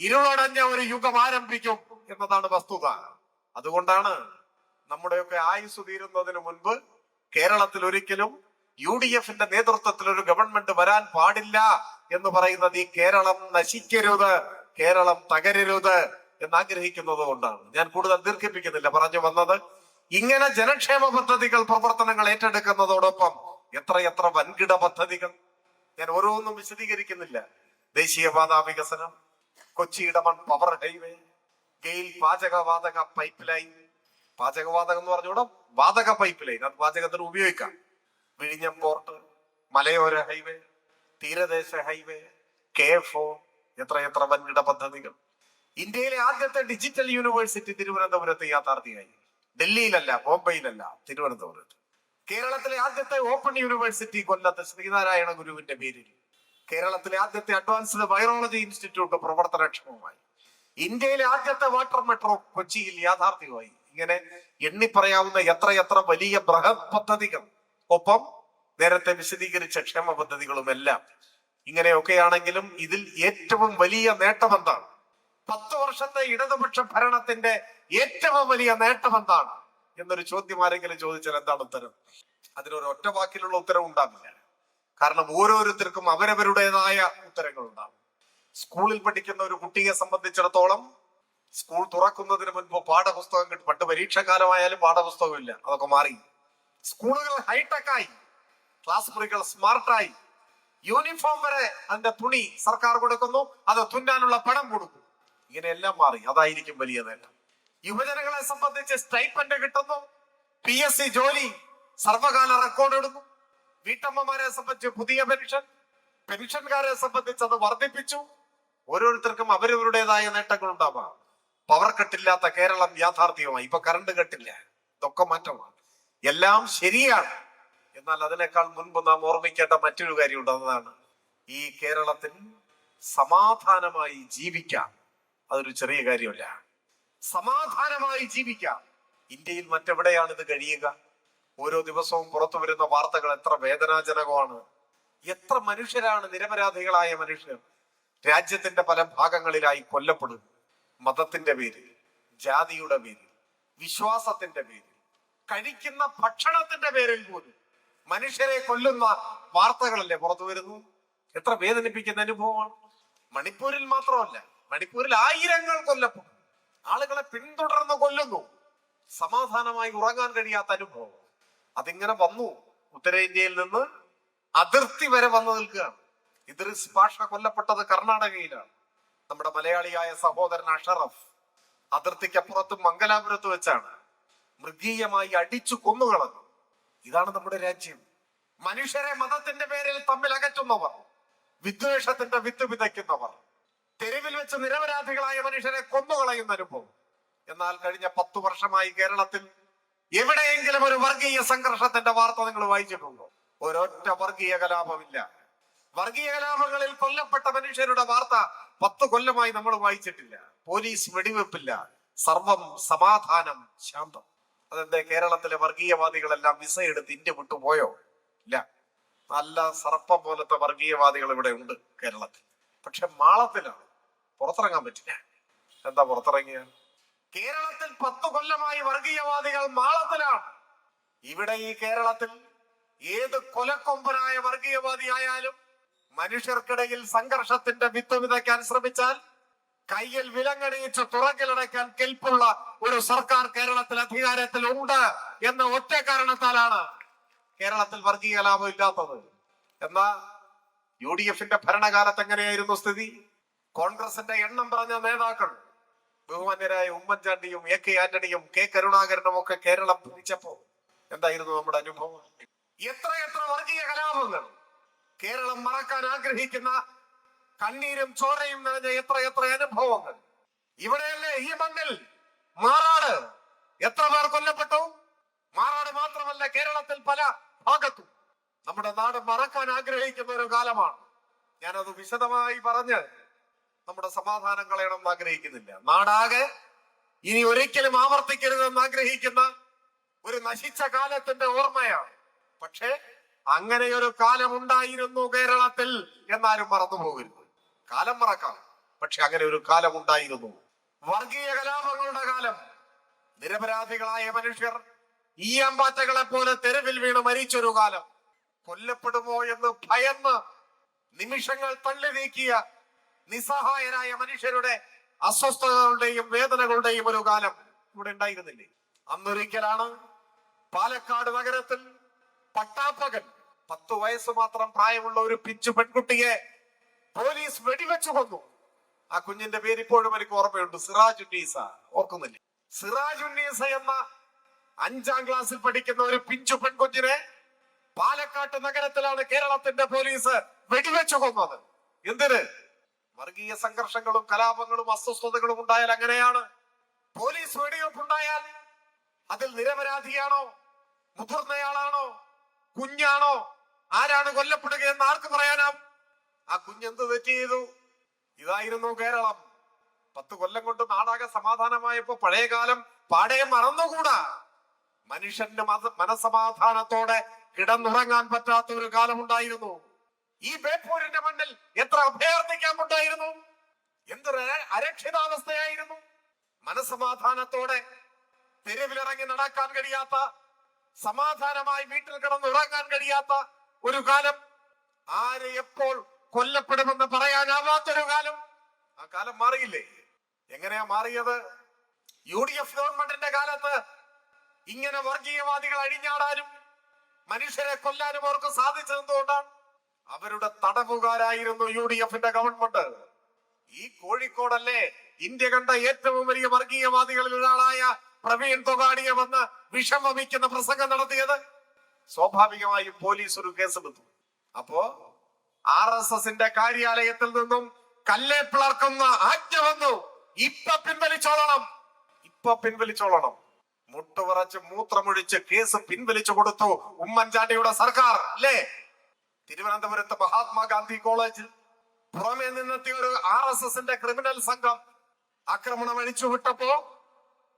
ഇരുളടഞ്ഞ ഒരു യുഗം ആരംഭിക്കും എന്നതാണ് വസ്തുത. അതുകൊണ്ടാണ് നമ്മുടെയൊക്കെ ആയുസ് തീരുന്നതിന് മുൻപ് കേരളത്തിൽ ഒരിക്കലും UDF-ന്റെ നേതൃത്വത്തിൽ ഒരു ഗവൺമെന്റ് വരാൻ പാടില്ല എന്ന് പറയുന്നത്. ഈ കേരളം നശിക്കരുത്, കേരളം തകരരുത് എന്നാഗ്രഹിക്കുന്നത് കൊണ്ടാണ്. ഞാൻ കൂടുതൽ ദീർഘിപ്പിക്കുന്നില്ല. പറഞ്ഞു വന്നത്, ഇങ്ങനെ ജനക്ഷേമ പദ്ധതികൾ പ്രവർത്തനങ്ങൾ ഏറ്റെടുക്കുന്നതോടൊപ്പം എത്രയെത്ര വൻകിട പദ്ധതികൾ. ഞാൻ ഓരോന്നും വിശദീകരിക്കുന്നില്ല. ദേശീയപാത വികസനം, കൊച്ചി ഇടമൺ പവർ ഹൈവേ, ഗെയിൽ പാചകവാതക പൈപ്പ് ലൈൻ. പാചകവാതകം എന്ന് പറഞ്ഞുകൂടെ, വാതക പൈപ്പ് ലൈൻ, അത് പാചകത്തിന് ഉപയോഗിക്കാം. വിഴിഞ്ഞം പോർട്ട്, മലയോര ഹൈവേ, തീരദേശ ഹൈവേ, KFO, എത്രയെത്ര വൻകിട പദ്ധതികൾ. ഇന്ത്യയിലെ ആദ്യത്തെ ഡിജിറ്റൽ യൂണിവേഴ്സിറ്റി തിരുവനന്തപുരത്ത് യാഥാർത്ഥ്യമായി. ഡൽഹിയിലല്ല, ബോംബെയിലല്ല, തിരുവനന്തപുരത്ത്. കേരളത്തിലെ ആദ്യത്തെ ഓപ്പൺ യൂണിവേഴ്സിറ്റി കൊല്ലത്ത് ശ്രീനാരായണ ഗുരുവിന്റെ പേരിൽ. കേരളത്തിലെ ആദ്യത്തെ അഡ്വാൻസ്ഡ് വൈറോളജി ഇൻസ്റ്റിറ്റ്യൂട്ട് പ്രവർത്തനക്ഷമമായി. ഇന്ത്യയിലെ ആദ്യത്തെ വാട്ടർ മെട്രോ കൊച്ചിയിൽ യാഥാർത്ഥ്യമായി. ഇങ്ങനെ എണ്ണിപ്പറയാവുന്ന എത്രയെത്ര വലിയ ബൃഹത് പദ്ധതികൾ, ഒപ്പം നേരത്തെ വിശദീകരിച്ച ക്ഷേമ പദ്ധതികളുമെല്ലാം. ഇങ്ങനെയൊക്കെയാണെങ്കിലും ഇതിൽ ഏറ്റവും വലിയ നേട്ടം എന്താണ്? 10 വർഷത്തെ ഇടതുപക്ഷ ഭരണത്തിന്റെ ഏറ്റവും വലിയ നേട്ടം എന്താണ് എന്നൊരു ചോദ്യം ആരെങ്കിലും ചോദിച്ചാൽ എന്താണ് ഉത്തരം? അതിനൊരു ഒറ്റ വാക്കിലുള്ള ഉത്തരം ഉണ്ടാവില്ല. കാരണം ഓരോരുത്തർക്കും അവരവരുടേതായ ഉത്തരങ്ങൾ ഉണ്ടാവും. സ്കൂളിൽ പഠിക്കുന്ന ഒരു കുട്ടിയെ സംബന്ധിച്ചിടത്തോളം സ്കൂൾ തുറക്കുന്നതിന് മുൻപ് പാഠപുസ്തകം കിട്ടും. പണ്ട് പരീക്ഷാകാലമായാലും പാഠപുസ്തകം ഇല്ല, അതൊക്കെ മാറി. സ്കൂളുകൾ ഹൈടെക്കായി, ക്ലാസ് മുറികൾ സ്മാർട്ടായി, യൂണിഫോം വരെ അതിന്റെ തുണി സർക്കാർ കൊടുക്കുന്നു, അത് തുന്നാനുള്ള പണം കൊടുക്കും. ഇങ്ങനെയെല്ലാം മാറി. അതായിരിക്കും വലിയ നേട്ടം. യുവജനങ്ങളെ സംബന്ധിച്ച് സ്റ്റൈപ്പൻഡ് കിട്ടുന്നു, PSC ജോലി സർവകാല റെക്കോർഡ് ഇടുന്നു, വീട്ടമ്മമാരെ സംബന്ധിച്ച് പുതിയ പെൻഷൻകാരെ സംബന്ധിച്ച് അത് വർദ്ധിപ്പിച്ചു. ഓരോരുത്തർക്കും അവരവരുടേതായ നേട്ടങ്ങൾ ഉണ്ടാവാം. പവർ കട്ടില്ലാത്ത കേരളം യാഥാർത്ഥ്യമായി. ഇപ്പൊ കറണ്ട് കട്ടില്ല, ഇതൊക്കെ മാറ്റമാണ്. എല്ലാം ശരിയാണ്. എന്നാൽ അതിനേക്കാൾ മുൻപ് നാം ഓർമ്മിക്കേണ്ട മറ്റൊരു കാര്യമുണ്ട്. അതാണ് ഈ കേരളത്തിൽ സമാധാനമായി ജീവിക്കാം. അതൊരു ചെറിയ കാര്യമല്ല. സമാധാനമായി ജീവിക്കാം. ഇന്ത്യയിൽ മറ്റെവിടെയാണ് ഇത് കഴിയുക? ഓരോ ദിവസവും പുറത്തു വരുന്ന വാർത്തകൾ എത്ര വേദനാജനകമാണ്. എത്ര മനുഷ്യരാണ്, നിരപരാധികളായ മനുഷ്യർ രാജ്യത്തിന്റെ പല ഭാഗങ്ങളിലായി കൊല്ലപ്പെടുന്നു. മതത്തിന്റെ പേരിൽ, ജാതിയുടെ പേരിൽ, വിശ്വാസത്തിന്റെ പേരിൽ, കഴിക്കുന്ന ഭക്ഷണത്തിന്റെ പേരിൽ പോലും മനുഷ്യരെ കൊല്ലുന്ന വാർത്തകളല്ലേ പുറത്തു വരുന്നു. എത്ര വേദനിപ്പിക്കുന്ന അനുഭവമാണ്. മണിപ്പൂരിൽ മാത്രമല്ല, മണിപ്പൂരിൽ ആയിരങ്ങൾ കൊല്ലപ്പെടും. ആളുകളെ പിന്തുടർന്ന് കൊല്ലുന്നു. സമാധാനമായി ഉറങ്ങാൻ കഴിയാത്ത അനുഭവം. അതിങ്ങനെ വന്നു. ഉത്തരേന്ത്യയിൽ നിന്ന് അതിർത്തി വരെ വന്നു നിൽക്കുകയാണ്. ഇദ്രിസ് പാഷ കൊല്ലപ്പെട്ടത് കർണാടകയിലാണ്. നമ്മുടെ മലയാളിയായ സഹോദരൻ അഷറഫ് അതിർത്തിക്കപ്പുറത്ത് മംഗലാപുരത്ത് വെച്ചാണ് മൃഗീയമായി അടിച്ചു കൊന്നുകളഞ്ഞു. ഇതാണ് നമ്മുടെ രാജ്യം. മനുഷ്യരെ മതത്തിന്റെ പേരിൽ തമ്മിൽ അകറ്റുന്നവർ, വിദ്വേഷത്തിന്റെ വിത്ത് വിതയ്ക്കുന്നവർ, തെരുവിൽ വെച്ച് നിരപരാധികളായ മനുഷ്യരെ കൊന്നുകളയുന്ന അനുഭവം. എന്നാൽ കഴിഞ്ഞ 10 വർഷമായി കേരളത്തിൽ എവിടെയെങ്കിലും ഒരു വർഗീയ സംഘർഷത്തിന്റെ വാർത്ത നിങ്ങൾ വായിച്ചിട്ടുണ്ടോ? ഒരൊറ്റ വർഗീയ കലാപമില്ല. വർഗീയ കലാപങ്ങളിൽ കൊല്ലപ്പെട്ട മനുഷ്യരുടെ വാർത്ത 10 കൊല്ലമായി നമ്മൾ വായിച്ചിട്ടില്ല. പോലീസ് വെടിവെപ്പില്ല. സർവം സമാധാനം, ശാന്തം. അതെന്താ? കേരളത്തിലെ വർഗീയവാദികളെല്ലാം വിസ എടുത്ത് ഇന്ത്യ വിട്ടുപോയോ? ഇല്ല. നല്ല സർപ്പം പോലത്തെ വർഗീയവാദികൾ ഇവിടെ ഉണ്ട് കേരളത്തിൽ. പക്ഷെ മാളത്തിലാണ്, പുറത്തിറങ്ങാൻ പറ്റില്ല. എന്താ പുറത്തിറങ്ങിയ? കേരളത്തിൽ 10 കൊല്ലമായി വർഗീയവാദികൾ മാളത്തിലാണ്. ഇവിടെ ഈ കേരളത്തിൽ ഏത് കൊലക്കൊമ്പനായ വർഗീയവാദിയായാലും മനുഷ്യർക്കിടയിൽ സംഘർഷത്തിന്റെ വിത്ത് വിതയ്ക്കാൻ ശ്രമിച്ചാൽ കയ്യിൽ വിലങ്ങണിയിച്ച് തുറക്കിലടയ്ക്കാൻ കെൽപ്പുള്ള ഒരു സർക്കാർ കേരളത്തിൽ അധികാരത്തിൽ ഉണ്ട് എന്ന ഒറ്റ കാരണത്താലാണ് കേരളത്തിൽ വർഗീയ കലാപം ഇല്ലാത്തത്. എന്നാ UDF-ന്റെ ഭരണകാലത്ത് എങ്ങനെയായിരുന്നു സ്ഥിതി? കോൺഗ്രസിന്റെ എണ്ണം പറഞ്ഞ നേതാക്കൾ, ബഹുമാന്യരായ ഉമ്മൻചാണ്ടിയും AK ആന്റണിയും K കരുണാകരനും ഒക്കെ കേരളം ഭരിച്ചപ്പോ എന്തായിരുന്നു നമ്മുടെ അനുഭവം? എത്രയെത്ര വർഗീയ കലാപങ്ങൾ! കേരളം മറക്കാൻ ആഗ്രഹിക്കുന്ന കണ്ണീരും ചോരയും നിറഞ്ഞ എത്രയെത്ര അനുഭവങ്ങൾ! ഇവിടെയല്ലേ, ഈ മണ്ണിൽ മാറാട് എത്ര പേർ കൊല്ലപ്പെട്ടു? മാറാട് മാത്രമല്ല, കേരളത്തിൽ പല ഭാഗത്തും നമ്മുടെ നാട് മറക്കാൻ ആഗ്രഹിക്കുന്ന ഒരു കാലമാണ്. ഞാനത് വിശദമായി പറഞ്ഞ് നമ്മുടെ സമാധാനം കളയണമെന്ന് ആഗ്രഹിക്കുന്നില്ല. നാടാകെ ഇനി ഒരിക്കലും ആവർത്തിക്കരുതെന്ന് ആഗ്രഹിക്കുന്ന ഒരു നശിച്ച കാലത്തിന്റെ ഓർമ്മയാണ്. പക്ഷേ അങ്ങനെയൊരു കാലം ഉണ്ടായിരുന്നു കേരളത്തിൽ എന്നാലും മറന്നു പോകരുത്. കാലം മറക്കാം, പക്ഷെ അങ്ങനെ ഒരു കാലം ഉണ്ടായിരുന്നു. വർഗീയ കലാപങ്ങളുടെ കാലം. നിരപരാധികളായ മനുഷ്യർ ഈയാമ്പാറ്റകളെ പോലെ തെരുവിൽ വീണ് മരിച്ചൊരു കാലം. കൊല്ലപ്പെടുമോ എന്ന് ഭയന്ന് നിമിഷങ്ങൾ തള്ളി നീക്കിയ നിസ്സഹായരായ മനുഷ്യരുടെ അസ്വസ്ഥതകളുടെയും വേദനകളുടെയും ഒരു കാലം ഇവിടെ ഉണ്ടായിരുന്നില്ലേ? അന്നൊരിക്കലാണ് പാലക്കാട് നഗരത്തിൽ പട്ടാപ്പകൽ 10 വയസ്സ് മാത്രം പ്രായമുള്ള ഒരു പിഞ്ചു പെൺകുട്ടിയെ പോലീസ് വെടിവെച്ചു കൊന്നു. ആ കുഞ്ഞിന്റെ പേര് ഇപ്പോഴും എനിക്ക് ഓർമ്മയുണ്ട്, സിറാജുന്നീസ. ഓർക്കുന്നില്ലേ? സിറാജുന്നീസ എന്ന 5ാം ക്ലാസ്സിൽ പഠിക്കുന്ന ഒരു പിഞ്ചു പെൺകുഞ്ഞിനെ പാലക്കാട്ട് നഗരത്തിലാണ് കേരളത്തിന്റെ പോലീസ് വെടിവെച്ചു കൊന്നത്. എന്തിന്? വർഗീയ സംഘർഷങ്ങളും കലാപങ്ങളും അസ്വസ്ഥതകളും ഉണ്ടായാൽ അങ്ങനെയാണ്. പോലീസ് വെടിവെപ്പുണ്ടായാൽ അതിൽ നിരപരാധിയാണോ, മുതിർന്നയാളാണോ, കുഞ്ഞാണോ, ആരാണ് കൊല്ലപ്പെടുകയെന്ന് ആർക്ക് പറയാനാവും? ആ കുഞ്ഞെന്ത് തെറ്റ് ചെയ്തു? ഇതായിരുന്നു കേരളം. 10 കൊല്ലം കൊണ്ട് നാടാകെ സമാധാനമായപ്പോ പഴയ കാലം പാടെ മറന്നുകൂടാ. മനുഷ്യന്റെ മനസമാധാനത്തോടെ കിടന്നുറങ്ങാൻ പറ്റാത്ത ഒരു കാലം ഉണ്ടായിരുന്നു. ഈ ബേപ്പൂരിന്റെ മണ്ണിൽ എത്ര അഭയാർത്ഥി ക്യാമ്പുണ്ടായിരുന്നു! എന്തൊരു അരക്ഷിതാവസ്ഥയായിരുന്നു! മനസമാധാനത്തോടെ തെരുവിലിറങ്ങി നടക്കാൻ കഴിയാത്ത, സമാധാനമായി വീട്ടിൽ കിടന്നുറങ്ങാൻ കഴിയാത്ത ഒരു കാലം. ആര് എപ്പോൾ കൊല്ലപ്പെടുമെന്ന് പറയാനാവാത്തൊരു കാലം. ആ കാലം മാറിയില്ലേ? എങ്ങനെയാ മാറിയത്? UDF ഗവൺമെന്റിന്റെ കാലത്ത് ഇങ്ങനെ വർഗീയവാദികൾ അഴിഞ്ഞാടാനും മനുഷ്യരെ കൊല്ലാനും അവർക്ക് സാധിച്ചതെന്തുകൊണ്ടാണ്? അവരുടെ തടവുകാരായിരുന്നു UDF-ന്റെ ഗവൺമെന്റ്. ഈ കോഴിക്കോടല്ലേ ഇന്ത്യ കണ്ട ഏറ്റവും വലിയ വർഗീയവാദികളിൽ ഒരാളായ പ്രവീൺ തൊഗാഡിയ വന്ന് വിഷം വമിക്കുന്ന പ്രസംഗം നടത്തിയത്? സ്വാഭാവികമായും പോലീസ് ഒരു കേസെടുത്തു. അപ്പോ RSSന്റെ കാര്യാലയത്തിൽ നിന്നും കല്ലേ പിളർക്കുന്ന ആജ്ഞ വന്നു. ഇപ്പൊ പിൻവലിച്ചോളണം. മുട്ടുവിറച്ച് മൂത്രമൊഴിച്ച് കേസ് പിൻവലിച്ചു കൊടുത്തു ഉമ്മൻചാണ്ടിയുടെ സർക്കാർ അല്ലേ? തിരുവനന്തപുരത്ത് മഹാത്മാഗാന്ധി കോളേജിൽ പുറമെ നിന്നെത്തിയ ഒരു RSSന്റെ ക്രിമിനൽ സംഘം ആക്രമണം അഴിച്ചുവിട്ടപ്പോ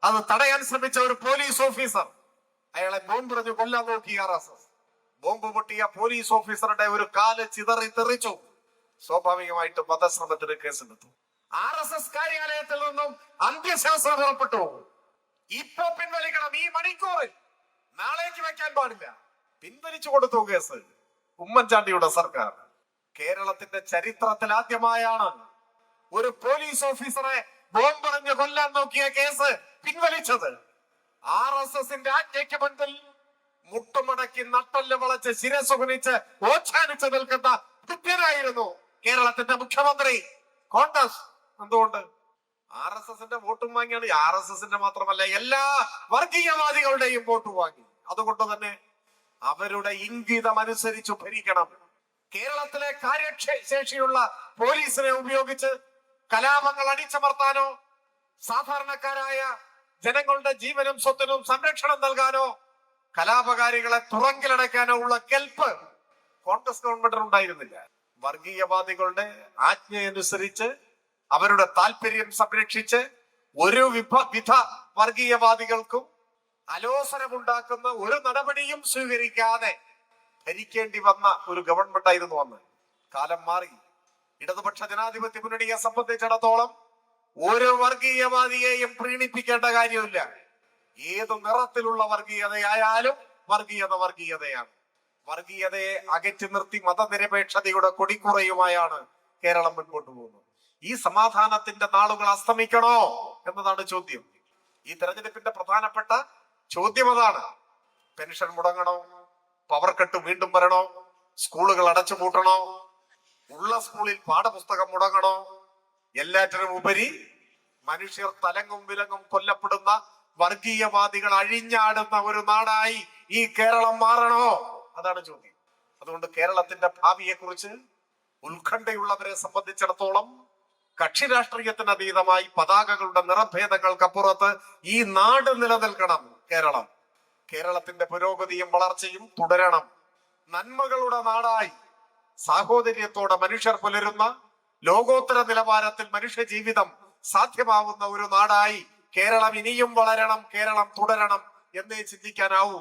അത് തടയാൻ ശ്രമിച്ച ഒരു പോലീസ് ഓഫീസർ അയാളെ ബോംബെറിഞ്ഞു കൊല്ലാൻ നോക്കി. RSS ബോംബ് പൊട്ടിയ പോലീസ് ഓഫീസറുടെ ഒരു കാല് ചിതറി തെറിച്ചു. സ്വാഭാവികമായിട്ട് വധശ്രമത്തിന് കേസെടുത്തു. RSS കാര്യാലയത്തിൽ നിന്നും അന്ത്യശാസ്ത്രം പുറപ്പെട്ടു. ഇപ്പൊ പിൻവലിക്കണം, ഈ മണിക്കൂറിൽ, നാളേക്ക് വെക്കാൻ പാടില്ല. പിൻവലിച്ചു കൊടുത്തു കേസ് ഉമ്മൻചാണ്ടിയുടെ സർക്കാർ. കേരളത്തിന്റെ ചരിത്രത്തിൽ ആദ്യമായാണ് ഒരു പോലീസ് ഓഫീസറെ ബോംബെറിഞ്ഞ് കൊല്ലാൻ നോക്കിയ കേസ് പിൻവലിച്ചത്. RSSന്റെ ആജ്ഞയ്ക്ക് മുൻപിൽ മുട്ടുമടക്കി നട്ടല് വളച്ച് ശിരസ് കുനിച്ച് ഓച്ഛാനിച്ച് നിൽക്കുന്ന കൃത്യനായിരുന്നു കേരളത്തിന്റെ മുഖ്യമന്ത്രി. കോൺഗ്രസ് എന്തുകൊണ്ട് RSSന്റെ വോട്ടും വാങ്ങിയാണ്? RSSന്റെ മാത്രമല്ല എല്ലാ വർഗീയവാദികളുടെയും വോട്ട് വാങ്ങി. അതുകൊണ്ട് തന്നെ അവരുടെ ഇംഗിതം അനുസരിച്ച് ഭരിക്കണം. കേരളത്തിലെ കാര്യശേഷിയുള്ള പോലീസിനെ ഉപയോഗിച്ച് കലാപങ്ങൾ അടിച്ചമർത്താനോ സാധാരണക്കാരായ ജനങ്ങളുടെ ജീവനും സ്വത്തിനും സംരക്ഷണം നൽകാനോ കലാപകാരികളെ തുറങ്കിലടയ്ക്കാനോ ഉള്ള കെൽപ്പ് കോൺഗ്രസ് ഗവൺമെന്റിന് ഉണ്ടായിരുന്നില്ല. വർഗീയവാദികളുടെ ആജ്ഞയനുസരിച്ച് അവരുടെ താല്പര്യം സംരക്ഷിച്ച് ഒരു വിധ വർഗീയവാദികൾക്കും അലോസരമുണ്ടാക്കുന്ന ഒരു നടപടിയും സ്വീകരിക്കാതെ ഭരിക്കേണ്ടി വന്ന ഒരു ഗവൺമെന്റ് ആയിരുന്നു അന്ന്. കാലം മാറി. ഇടതുപക്ഷ ജനാധിപത്യ മുന്നണിയെ സംബന്ധിച്ചിടത്തോളം ഒരു വർഗീയവാദിയെയും പ്രീണിപ്പിക്കേണ്ട കാര്യമില്ല. ഏത് നിറത്തിലുള്ള വർഗീയതയായാലും വർഗീയതയാണ്. വർഗീയതയെ അകറ്റി നിർത്തി മതനിരപേക്ഷതയുടെ കൊടിക്കുറയുമായാണ് കേരളം മുൻപോട്ട് പോകുന്നത്. ഈ സമാധാനത്തിന്റെ നാളുകൾ അസ്തമിക്കണോ എന്നതാണ് ചോദ്യം. ഈ തെരഞ്ഞെടുപ്പിന്റെ പ്രധാനപ്പെട്ട ചോദ്യം അതാണ്. പെൻഷൻ മുടങ്ങണോ? പവർ കട്ട് വീണ്ടും വരണോ? സ്കൂളുകൾ അടച്ചുപൂട്ടണോ? ഉള്ള സ്കൂളിൽ പാഠപുസ്തകം മുടങ്ങണോ? എല്ലാറ്റിനും ഉപരി മനുഷ്യർ തലങ്ങും വിലങ്ങും കൊല്ലപ്പെടുന്ന വർഗീയവാദികൾ അഴിഞ്ഞാടുന്ന ഒരു നാടായി ഈ കേരളം മാറണോ? അതാണ് ചോദ്യം. അതുകൊണ്ട് കേരളത്തിന്റെ ഭാവിയെ കുറിച്ച് ഉത്കണ്ഠയുള്ളവരെ സംബന്ധിച്ചിടത്തോളം കക്ഷി രാഷ്ട്രീയത്തിന് അതീതമായി പതാകകളുടെ നിറഭേദങ്ങൾക്കപ്പുറത്ത് ഈ നാട് നിലനിൽക്കണം. കേരളത്തിന്റെ പുരോഗതിയും വളർച്ചയും തുടരണം. നന്മകളുടെ നാടായി സാഹോദര്യത്തോടെ മനുഷ്യർ പുലരുന്ന ലോകോത്തര നിലവാരത്തിൽ മനുഷ്യ ജീവിതം സാധ്യമാവുന്ന ഒരു നാടായി കേരളം ഇനിയും വളരണം, കേരളം തുടരണം എന്നേ ചിന്തിക്കാനാവൂ.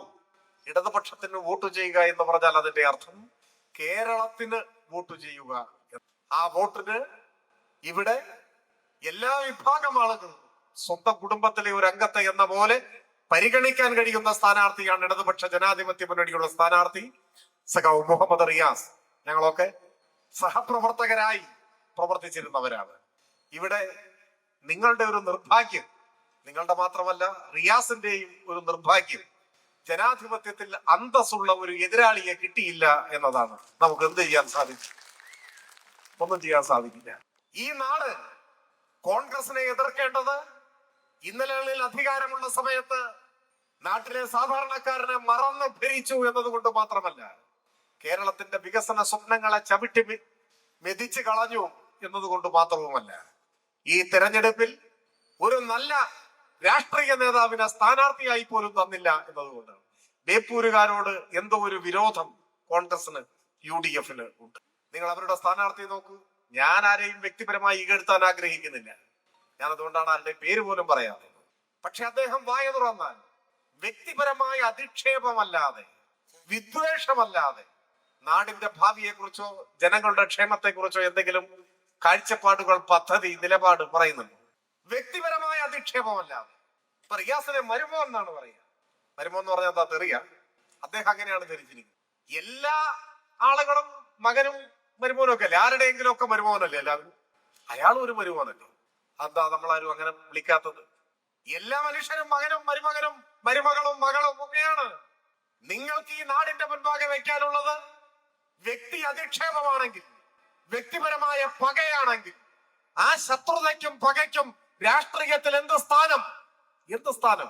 ഇടതുപക്ഷത്തിന് വോട്ട് ചെയ്യുക എന്ന് പറഞ്ഞാൽ അതിന്റെ അർത്ഥം കേരളത്തിന് വോട്ട് ചെയ്യുക. ആ വോട്ടിന് ഇവിടെ എല്ലാ വിഭാഗം ആളുകളും സ്വന്തം കുടുംബത്തിലെ ഒരു അംഗത്തെ എന്ന പോലെ പരിഗണിക്കാൻ കഴിയുന്ന സ്ഥാനാർത്ഥിയാണ് ഇടതുപക്ഷ ജനാധിപത്യ മുന്നണിയുള്ള സ്ഥാനാർത്ഥി സഖാവ് മുഹമ്മദ് റിയാസ്. ഞങ്ങളൊക്കെ സഹപ്രവർത്തകരായി പ്രവർത്തിച്ചിരുന്നവരാണ്. ഇവിടെ നിങ്ങളുടെ ഒരു നിർഭാഗ്യം, നിങ്ങളുടെ മാത്രമല്ല റിയാസിന്റെയും ഒരു നിർഭാഗ്യം, ജനാധിപത്യത്തിൽ അന്തസ്സുള്ള ഒരു എതിരാളിയെ കിട്ടിയില്ല എന്നതാണ്. നമുക്ക് എന്ത് ചെയ്യാൻ സാധിക്കും? ഒന്നും ചെയ്യാൻ സാധിക്കില്ല. ഈ നാട് കോൺഗ്രസിനെ എതിർക്കേണ്ടത് ഇന്നലകളിൽ അധികാരമുള്ള സമയത്ത് നാട്ടിലെ സാധാരണക്കാരനെ മറന്നു ഭരിച്ചു എന്നതുകൊണ്ട് മാത്രമല്ല, കേരളത്തിന്റെ വികസന സ്വപ്നങ്ങളെ ചവിട്ടി മെതിച്ചു കളഞ്ഞു എന്നതുകൊണ്ട് മാത്രവുമല്ല. ഈ തെരഞ്ഞെടുപ്പിൽ ഒരു നല്ല രാഷ്ട്രീയ നേതാവിനെ സ്ഥാനാർത്ഥിയായി പോലും തന്നില്ല എന്നതുകൊണ്ടാണ്. ബേപ്പൂരുകാരോട് എന്തോ ഒരു വിരോധം കോൺഗ്രസിന് UDFന് ഉണ്ട്. നിങ്ങൾ അവരുടെ സ്ഥാനാർത്ഥി നോക്കൂ. ഞാൻ ആരെയും വ്യക്തിപരമായി ഇകഴ്ത്താൻ ആഗ്രഹിക്കുന്നില്ല. ഞാൻ അതുകൊണ്ടാണ് ആരുടെയും പേര് പോലും പറയാത്തത്. പക്ഷെ അദ്ദേഹം വായ തുറന്നാൽ വ്യക്തിപരമായ അധിക്ഷേപമല്ലാതെ, വിദ്വേഷമല്ലാതെ നാടിന്റെ ഭാവിയെ കുറിച്ചോ ജനങ്ങളുടെ ക്ഷേമത്തെ കുറിച്ചോ എന്തെങ്കിലും കാഴ്ചപ്പാടുകൾ, പദ്ധതി, നിലപാട് പറയുന്നുണ്ട്. വ്യക്തിപരമായ അധിക്ഷേപമല്ലാതെ. ഇപ്പൊ റിയാസിനെ മരുമോ എന്നാണ് പറയുക. മരുമോ എന്ന് പറഞ്ഞാൽ എന്താ തെറിയ? അദ്ദേഹം അങ്ങനെയാണ് ധരിച്ചിരിക്കുന്നത്. എല്ലാ ആളുകളും മകനും മരുമോനും ഒക്കെ അല്ലേ? ആരുടെയെങ്കിലും ഒക്കെ മരുമോനല്ലേ എല്ലാവരും? അയാളും ഒരു മരുമോനല്ലേ? എന്താ നമ്മളാരും അങ്ങനെ വിളിക്കാത്തത്? എല്ലാ മനുഷ്യരും മകനും മരുമകനും മരുമകളും മകളും ഒക്കെയാണ്. നിങ്ങൾക്ക് ഈ നാടിന്റെ മുൻപാകെ വെക്കാനുള്ളത് വ്യക്തി അധിക്ഷേപമാണെങ്കിൽ, വ്യക്തിപരമായ പകയാണെങ്കിൽ, ആ ശത്രുതയ്ക്കും പകയ്ക്കും രാഷ്ട്രീയത്തിൽ എന്ത് സ്ഥാനം? എന്ത് സ്ഥാനം?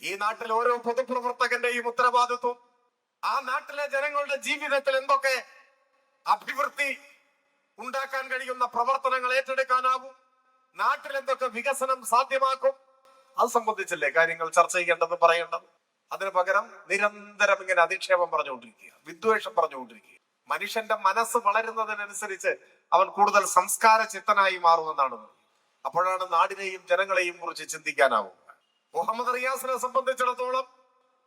ഈ നാട്ടിൽ ഓരോ പൊതുപ്രവർത്തകന്റെയും ഉത്തരവാദിത്വം ആ നാട്ടിലെ ജനങ്ങളുടെ ജീവിതത്തിൽ എന്തൊക്കെ അഭിവൃദ്ധി ഉണ്ടാക്കാൻ കഴിയുന്ന പ്രവർത്തനങ്ങൾ ഏറ്റെടുക്കാനാവും, നാട്ടിൽ എന്തൊക്കെ വികസനം സാധ്യമാക്കും, അത് സംബന്ധിച്ചല്ലേ കാര്യങ്ങൾ ചർച്ച ചെയ്യേണ്ടത്, പറയേണ്ടത്. അതിന് പകരം നിരന്തരം ഇങ്ങനെ അധിക്ഷേപം പറഞ്ഞുകൊണ്ടിരിക്കുക, വിദ്വേഷം പറഞ്ഞുകൊണ്ടിരിക്കുക. മനുഷ്യന്റെ മനസ്സ് വളരുന്നതിനനുസരിച്ച് അവൻ കൂടുതൽ സംസ്കാര ചിത്തനായി മാറുമെന്നാണ്. അപ്പോഴാണ് നാടിനെയും ജനങ്ങളെയും കുറിച്ച് ചിന്തിക്കാനാവും. മുഹമ്മദ് റിയാസിനെ സംബന്ധിച്ചിടത്തോളം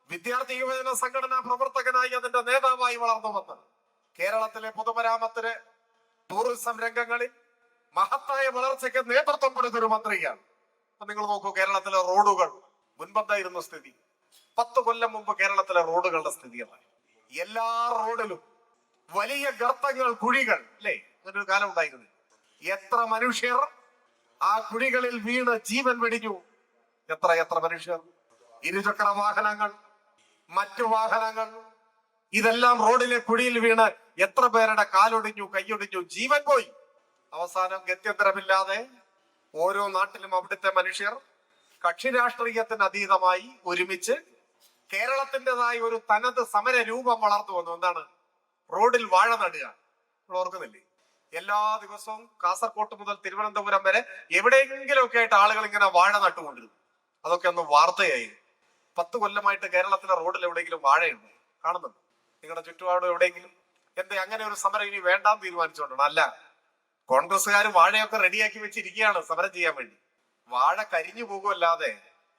വിദ്യാർത്ഥി യുവജന സംഘടനാ പ്രവർത്തകനായി അതിന്റെ നേതാവായി വളർന്നു വന്ന് കേരളത്തിലെ പൊതുമരാമത്തിന് ടൂറിസം രംഗങ്ങളിൽ മഹത്തായ വളർച്ചയ്ക്ക് നേതൃത്വം കൊടുത്തൊരു മന്ത്രിയാണ്. അപ്പൊ നിങ്ങൾ നോക്കൂ, കേരളത്തിലെ റോഡുകൾ മുൻപെന്തായിരുന്നു സ്ഥിതി? 10 കൊല്ലം മുമ്പ് കേരളത്തിലെ റോഡുകളുടെ സ്ഥിതിയാണ്. എല്ലാ റോഡിലും വലിയ ഗർത്തങ്ങൾ, കുഴികൾ, അല്ലേ? അങ്ങനൊരു കാലം ഉണ്ടായിരുന്നു. എത്ര മനുഷ്യർ ആ കുഴികളിൽ വീണ് ജീവൻ വെടിഞ്ഞു! എത്ര എത്ര മനുഷ്യർ! ഇരുചക്ര വാഹനങ്ങൾ, മറ്റു വാഹനങ്ങൾ, ഇതെല്ലാം റോഡിലെ കുഴിയിൽ വീണ് എത്ര പേരുടെ കാലൊടിഞ്ഞു, കൈയൊടിഞ്ഞു, ജീവൻ പോയി. അവസാനം ഗത്യന്തരമില്ലാതെ ഓരോ നാട്ടിലും അവിടുത്തെ മനുഷ്യർ കക്ഷി രാഷ്ട്രീയത്തിന് അതീതമായി ഒരുമിച്ച് കേരളത്തിൻ്റെതായ ഒരു തനത് സമര രൂപം വളർന്നു വന്നു. എന്താണ്? റോഡിൽ വാഴ നടുക. നിങ്ങൾ ഓർക്കുന്നില്ലേ? എല്ലാ ദിവസവും കാസർകോട്ട് മുതൽ തിരുവനന്തപുരം വരെ എവിടെയെങ്കിലുമൊക്കെ ആയിട്ട് ആളുകൾ ഇങ്ങനെ വാഴ നട്ടുകൊണ്ടിരുന്നു. അതൊക്കെ ഒന്ന് വാർത്തയായി. 10 കൊല്ലമായിട്ട് കേരളത്തിലെ റോഡിൽ എവിടെയെങ്കിലും വാഴയുണ്ടോ? കാണുന്നുണ്ടോ? നിങ്ങളുടെ ചുറ്റുപാടും എവിടെയെങ്കിലും? എന്തേ അങ്ങനെ ഒരു സമരം ഇനി വേണ്ടാന്ന് തീരുമാനിച്ചുകൊണ്ടാണ്? അല്ല, കോൺഗ്രസ്സുകാർ വാഴയൊക്കെ റെഡിയാക്കി വെച്ചിരിക്കുകയാണ് സമരം ചെയ്യാൻ വേണ്ടി. വാഴ കരിഞ്ഞു പോകുമല്ലാതെ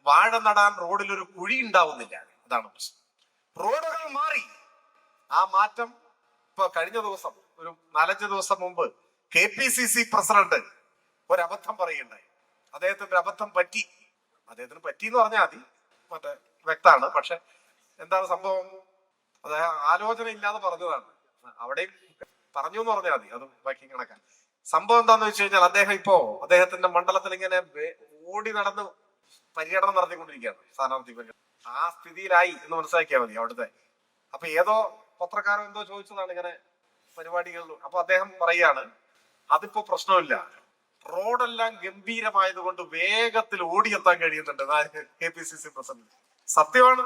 വാഴ നടാൻ റോഡിൽ ഒരു കുഴി ഉണ്ടാവുന്നില്ല. അതാണ് പ്രശ്നം. റോഡുകൾ മാറി. ആ മാറ്റം ഇപ്പൊ കഴിഞ്ഞ ദിവസം, ഒരു 4-5 ദിവസം മുമ്പ് KPCC പ്രസിഡന്റ് ഒരബദ്ധം പറയുണ്ടായി. അദ്ദേഹത്തിന്റെ അബദ്ധം പറ്റി. അദ്ദേഹത്തിന് പറ്റിയെന്ന് പറഞ്ഞാൽ മതി, മറ്റേ വ്യക്തമാണ്. പക്ഷെ എന്താണ് സംഭവം? അദ്ദേഹം ആലോചന ഇല്ലാതെ പറഞ്ഞതാണ്. അവിടെയും പറഞ്ഞു എന്ന് പറഞ്ഞാൽ മതി, അത് ബാക്കി കണക്കാൻ. സംഭവം എന്താന്ന് വെച്ച് കഴിഞ്ഞാൽ, അദ്ദേഹത്തിന്റെ മണ്ഡലത്തിൽ ഇങ്ങനെ ഓടി നടന്ന് പര്യടനം നടത്തിക്കൊണ്ടിരിക്കുകയാണ്, സ്ഥാനാർത്ഥി പര്യടനം. ആ സ്ഥിതിയിലായി എന്ന് മനസ്സിലാക്കിയാൽ മതി അവിടുത്തെ. അപ്പൊ ഏതോ പത്രക്കാരൻ എന്തോ ചോദിച്ചതാണ് ഇങ്ങനെ പരിപാടികളിൽ. അപ്പൊ അദ്ദേഹം പറയാണ്, അതിപ്പോ പ്രശ്നമില്ല, റോഡെല്ലാം ഗംഭീരമായത് കൊണ്ട് വേഗത്തിൽ ഓടിയെത്താൻ കഴിയുന്നുണ്ട്. KPCC president. സത്യമാണ്.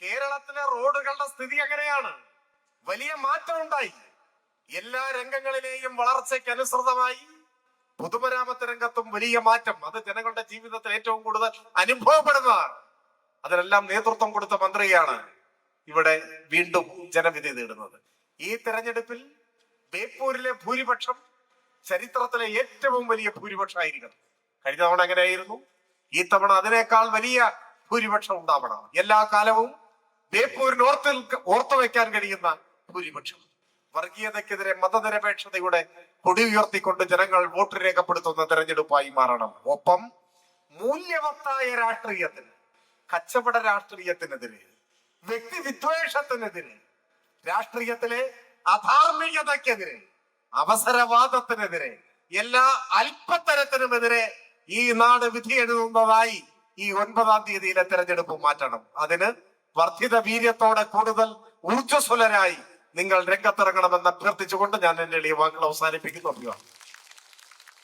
കേരളത്തിലെ റോഡുകളുടെ സ്ഥിതി എങ്ങനെയാണ്? വലിയ മാറ്റം ഉണ്ടായി. എല്ലാ രംഗങ്ങളിലെയും വളർച്ചയ്ക്ക് അനുസൃതമായി പൊതുമരാമത്ത് രംഗത്തും വലിയ മാറ്റം. അത് ജനങ്ങളുടെ ജീവിതത്തിൽ ഏറ്റവും കൂടുതൽ അനുഭവപ്പെടുന്നതാണ്. അതിനെല്ലാം നേതൃത്വം കൊടുത്ത മന്ത്രിയാണ് ഇവിടെ വീണ്ടും ജനവിധി നേടുന്നത്. ഈ തെരഞ്ഞെടുപ്പിൽ ബേപ്പൂരിലെ ഭൂരിപക്ഷം ചരിത്രത്തിലെ ഏറ്റവും വലിയ ഭൂരിപക്ഷമായിരിക്കണം. കഴിഞ്ഞ തവണ എങ്ങനെയായിരുന്നു? ഈ തവണ അതിനേക്കാൾ വലിയ ഭൂരിപക്ഷം ഉണ്ടാവണം. എല്ലാ കാലവും ബേപ്പൂരിന് ഓർത്തു വയ്ക്കാൻ കഴിയുന്ന ഭൂരിപക്ഷം. വർഗീയതയ്ക്കെതിരെ മതനിരപേക്ഷതയുടെ കൊടി ഉയർത്തിക്കൊണ്ട് ജനങ്ങൾ വോട്ട് രേഖപ്പെടുത്തുന്ന തെരഞ്ഞെടുപ്പായി മാറണം. ഒപ്പം മൂല്യവത്തായ രാഷ്ട്രീയത്തിന്, കച്ചവട രാഷ്ട്രീയത്തിനെതിരെ, വ്യക്തിവിദ്വേഷത്തിനെതിരെ, രാഷ്ട്രീയത്തിലെ അധാർമികതയ്ക്കെതിരെ, അവസരവാദത്തിനെതിരെ, എല്ലാ അല്പത്തരത്തിനുമെതിരെ ഈ നാട് വിധി എഴുതുന്നതായി ഈ 9-ാം തീയതിയിലെ തെരഞ്ഞെടുപ്പ് മാറ്റണം. അതിന് വർദ്ധിത വീര്യത്തോടെ കൂടുതൽ ഊർജ്ജസ്വലരായി നിങ്ങൾ രംഗത്തിറങ്ങണമെന്ന് അഭ്യർത്ഥിച്ചുകൊണ്ട് ഞാൻ എന്റെ എളിയ വാക്കുകൾ അവസാനിപ്പിക്കുന്നു.